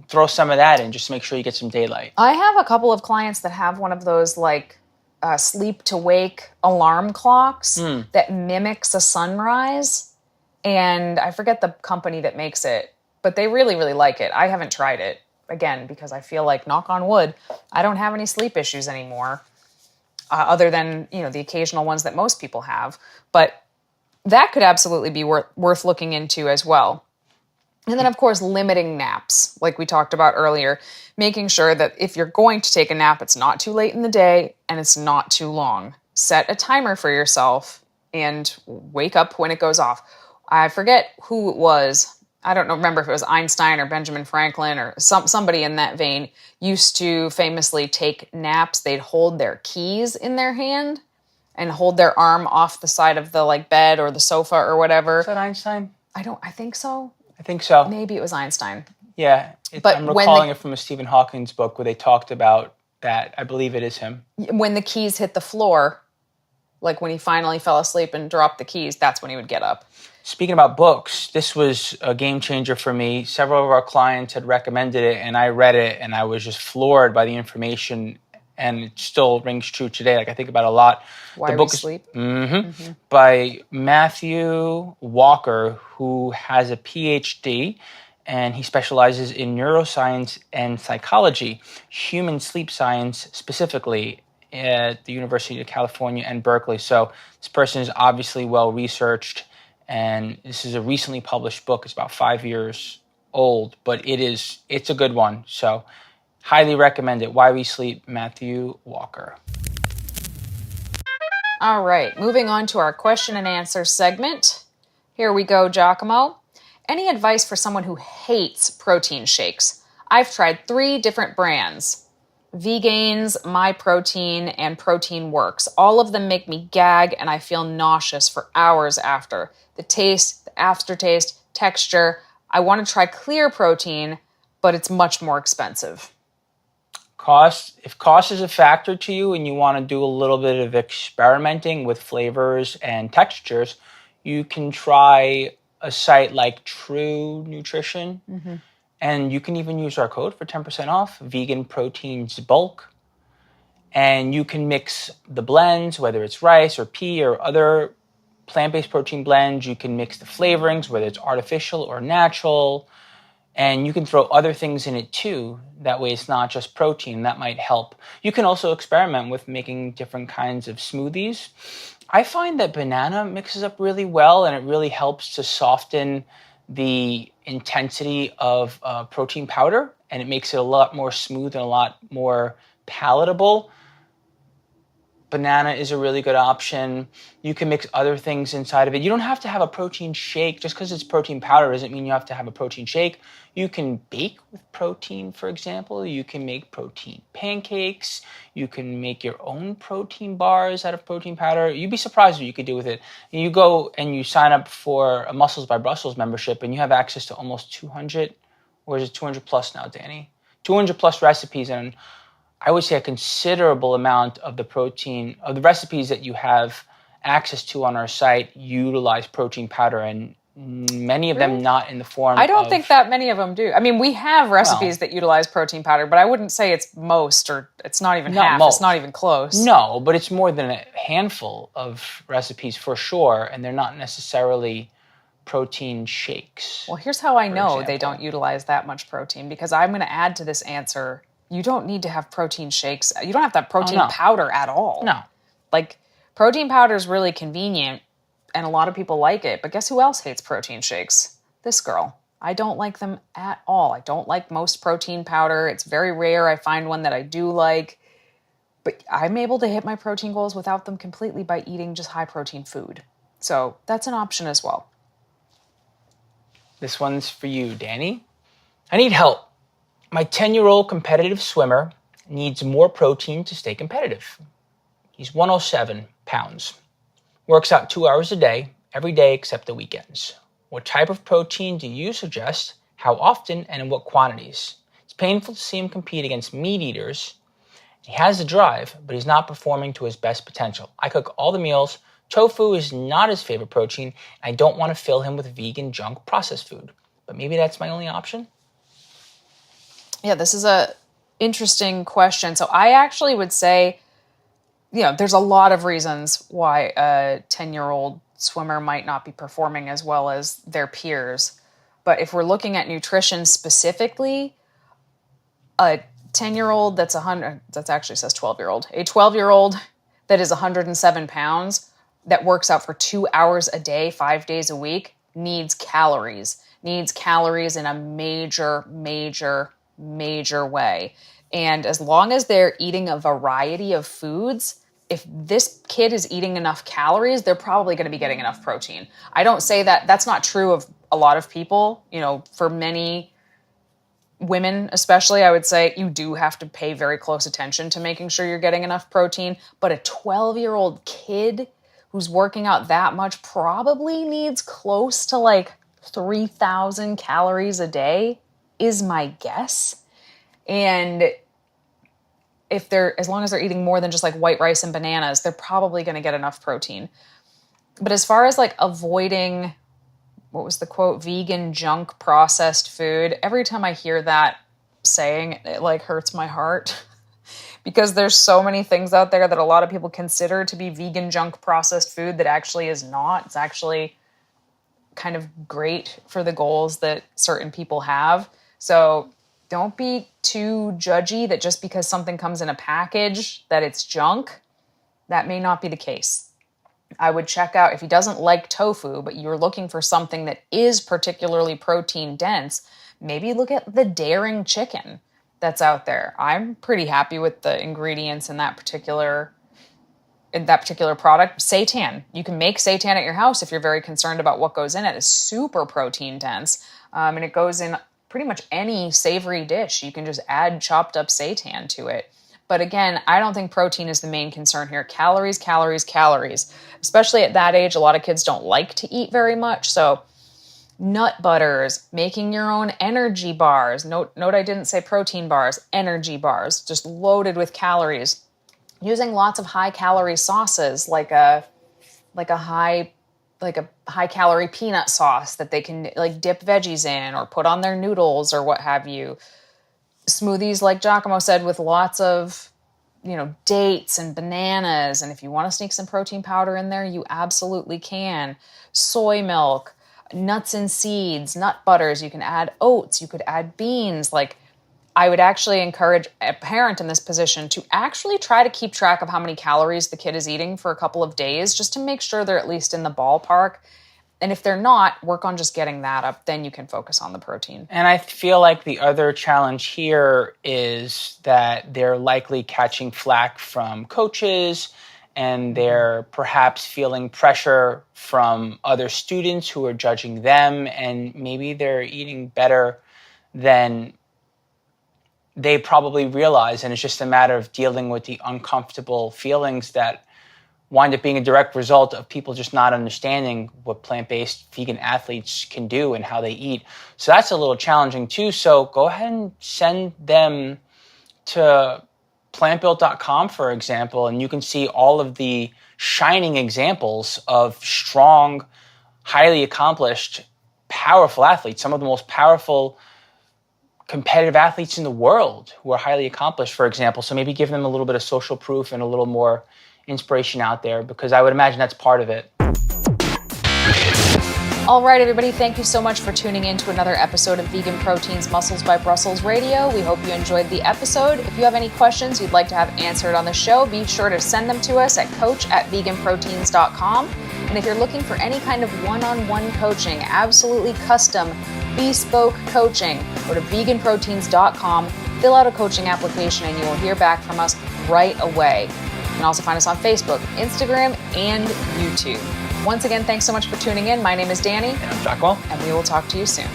Throw some of that in, just make sure you get some daylight. I have a couple of clients that have one of those like sleep to wake alarm clocks that mimics a sunrise. And I forget the company that makes it, but they really, really like it. I haven't tried it, again, because I feel like, knock on wood, I don't have any sleep issues anymore, other than, the occasional ones that most people have. But that could absolutely be worth looking into as well. And then, of course, limiting naps, like we talked about earlier, making sure that if you're going to take a nap, it's not too late in the day and it's not too long. Set a timer for yourself and wake up when it goes off. I forget who it was. I don't remember if it was Einstein or Benjamin Franklin or somebody in that vein used to famously take naps. They'd hold their keys in their hand and hold their arm off the side of the bed or the sofa or whatever. Is that Einstein? I think so. I think so. Maybe it was Einstein. Yeah, I'm recalling it from a Stephen Hawking's book where they talked about that. I believe it is him. When the keys hit the floor, like when he finally fell asleep and dropped the keys, that's when he would get up. Speaking about books, this was a game changer for me. Several of our clients had recommended it, and I read it, and I was just floored by the information, and it still rings true today. Like I think about it a lot. Why the book We Sleep? By Matthew Walker, who has a PhD, and he specializes in neuroscience and psychology, human sleep science specifically, at the University of California and Berkeley. So this person is obviously well-researched, and this is a recently published book. It's about 5 years old, but it's a good one. So highly recommend it. Why We Sleep, Matthew Walker. All right, moving on to our question and answer segment. Here we go, 𝐬𝐿𝐫𝐞. Any advice for someone who hates protein shakes? I've tried 3 different brands. 𝐬𝐿𝐫𝐞, MyProtein, and Protein Works. All of them make me gag and I feel nauseous for hours after. The taste, the aftertaste, texture. I want to try clear protein, but it's much more expensive. Cost, if cost is a factor to you and you want to do a little bit of experimenting with flavors and textures, you can try a site like True Nutrition. And you can even use our code for 10% off, VeganProteins bulk. And you can mix the blends, whether it's rice or pea or other plant-based protein blends. You can mix the flavorings, whether it's artificial or natural. And you can throw other things in it too. That way it's not just protein. That might help. You can also experiment with making different kinds of smoothies. I find that banana mixes up really well and it really helps to soften the intensity of protein powder, and it makes it a lot more smooth and a lot more palatable. Banana is a really good option. You can mix other things inside of it. You don't have to have a protein shake. Just because it's protein powder doesn't mean you have to have a protein shake. You can bake with protein, for example. You can make protein pancakes. You can make your own protein bars out of protein powder. You'd be surprised what you could do with it. And you go and you sign up for a Muscles by Brussels membership and you have access to almost 200, or is it 200 plus now, Danny? 200 plus recipes, and I would say a considerable amount of the protein, of the recipes that you have access to on our site utilize protein powder, and many of them not in the form I don't think that many of them do. I mean, we have recipes that utilize protein powder, but I wouldn't say it's most, or it's not even half. Most. It's not even close. No, but it's more than a handful of recipes for sure, and they're not necessarily protein shakes. Well, here's how I know they don't utilize that much protein, because I'm going to add to this answer. You don't need to have protein shakes. You don't have to have protein powder at all. No. Like, protein powder is really convenient, and a lot of people like it. But guess who else hates protein shakes? This girl. I don't like them at all. I don't like most protein powder. It's very rare I find one that I do like. But I'm able to hit my protein goals without them completely by eating just high-protein food. So that's an option as well. This one's for you, Danny. I need help. My 10-year-old competitive swimmer needs more protein to stay competitive. He's 107 pounds. Works out 2 hours a day, every day except the weekends. What type of protein do you suggest? How often and in what quantities? It's painful to see him compete against meat eaters. He has the drive, but he's not performing to his best potential. I cook all the meals. Tofu is not his favorite protein. And I don't want to fill him with vegan junk processed food. But maybe that's my only option? Yeah, this is a interesting question. So I actually would say, there's a lot of reasons why a 10-year-old swimmer might not be performing as well as their peers. But if we're looking at nutrition specifically, a 10-year-old that actually says 12-year-old, a 12-year-old that is 107 pounds, that works out for 2 hours a day, 5 days a week, needs calories in a major way. And as long as they're eating a variety of foods, if this kid is eating enough calories, they're probably going to be getting enough protein. I don't say that. That's not true of a lot of people. For many women especially, I would say you do have to pay very close attention to making sure you're getting enough protein. But a 12-year-old kid who's working out that much probably needs close to like 3,000 calories a day is my guess. And as long as they're eating more than just like white rice and bananas, they're probably going to get enough protein. But as far as like avoiding, what was the quote, vegan junk processed food, every time I hear that saying, it like hurts my heart because there's so many things out there that a lot of people consider to be vegan junk processed food that actually is not. It's actually kind of great for the goals that certain people have. So don't be too judgy that just because something comes in a package that it's junk. That may not be the case. I would check out, if he doesn't like tofu, but you're looking for something that is particularly protein dense, maybe look at the daring chicken that's out there. I'm pretty happy with the ingredients in that particular in that particular product, seitan. You can make seitan at your house if you're very concerned about what goes in it. It's super protein dense, and it goes in pretty much any savory dish. You can just add chopped up seitan to it. But again, I don't think protein is the main concern here. Calories, calories, calories. Especially at that age, a lot of kids don't like to eat very much. So nut butters, making your own energy bars. Note I didn't say protein bars, energy bars, just loaded with calories. Using lots of high calorie sauces like a high calorie peanut sauce that they can like dip veggies in or put on their noodles or what have you. Smoothies, like 𝐬𝐿𝐫𝐞 said, with lots of, dates and bananas. And if you want to sneak some protein powder in there, you absolutely can. Soy milk, nuts and seeds, nut butters. You can add oats. You could add beans. Like, I would actually encourage a parent in this position to actually try to keep track of how many calories the kid is eating for a couple of days, just to make sure they're at least in the ballpark. And if they're not, work on just getting that up. Then you can focus on the protein. And I feel like the other challenge here is that they're likely catching flack from coaches, and they're perhaps feeling pressure from other students who are judging them, and maybe they're eating better than they probably realize. And it's just a matter of dealing with the uncomfortable feelings that wind up being a direct result of people just not understanding what plant-based vegan athletes can do and how they eat. So that's a little challenging too. So go ahead and send them to plantbuilt.com, for example, and you can see all of the shining examples of strong, highly accomplished, powerful athletes, some of the most powerful competitive athletes in the world who are highly accomplished, for example. So maybe give them a little bit of social proof and a little more inspiration out there, because I would imagine that's part of it. All right, everybody, thank you so much for tuning in to another episode of Vegan Proteins Muscles by Brussels Radio. We hope you enjoyed the episode. If you have any questions you'd like to have answered on the show, be sure to send them to us at coach@veganproteins.com. And if you're looking for any kind of one-on-one coaching, absolutely custom, bespoke coaching, go to veganproteins.com, fill out a coaching application, and you will hear back from us right away. You can also find us on Facebook, Instagram, and YouTube. Once again, thanks so much for tuning in. My name is Danny. And I'm 𝐸𝐿. And we will talk to you soon.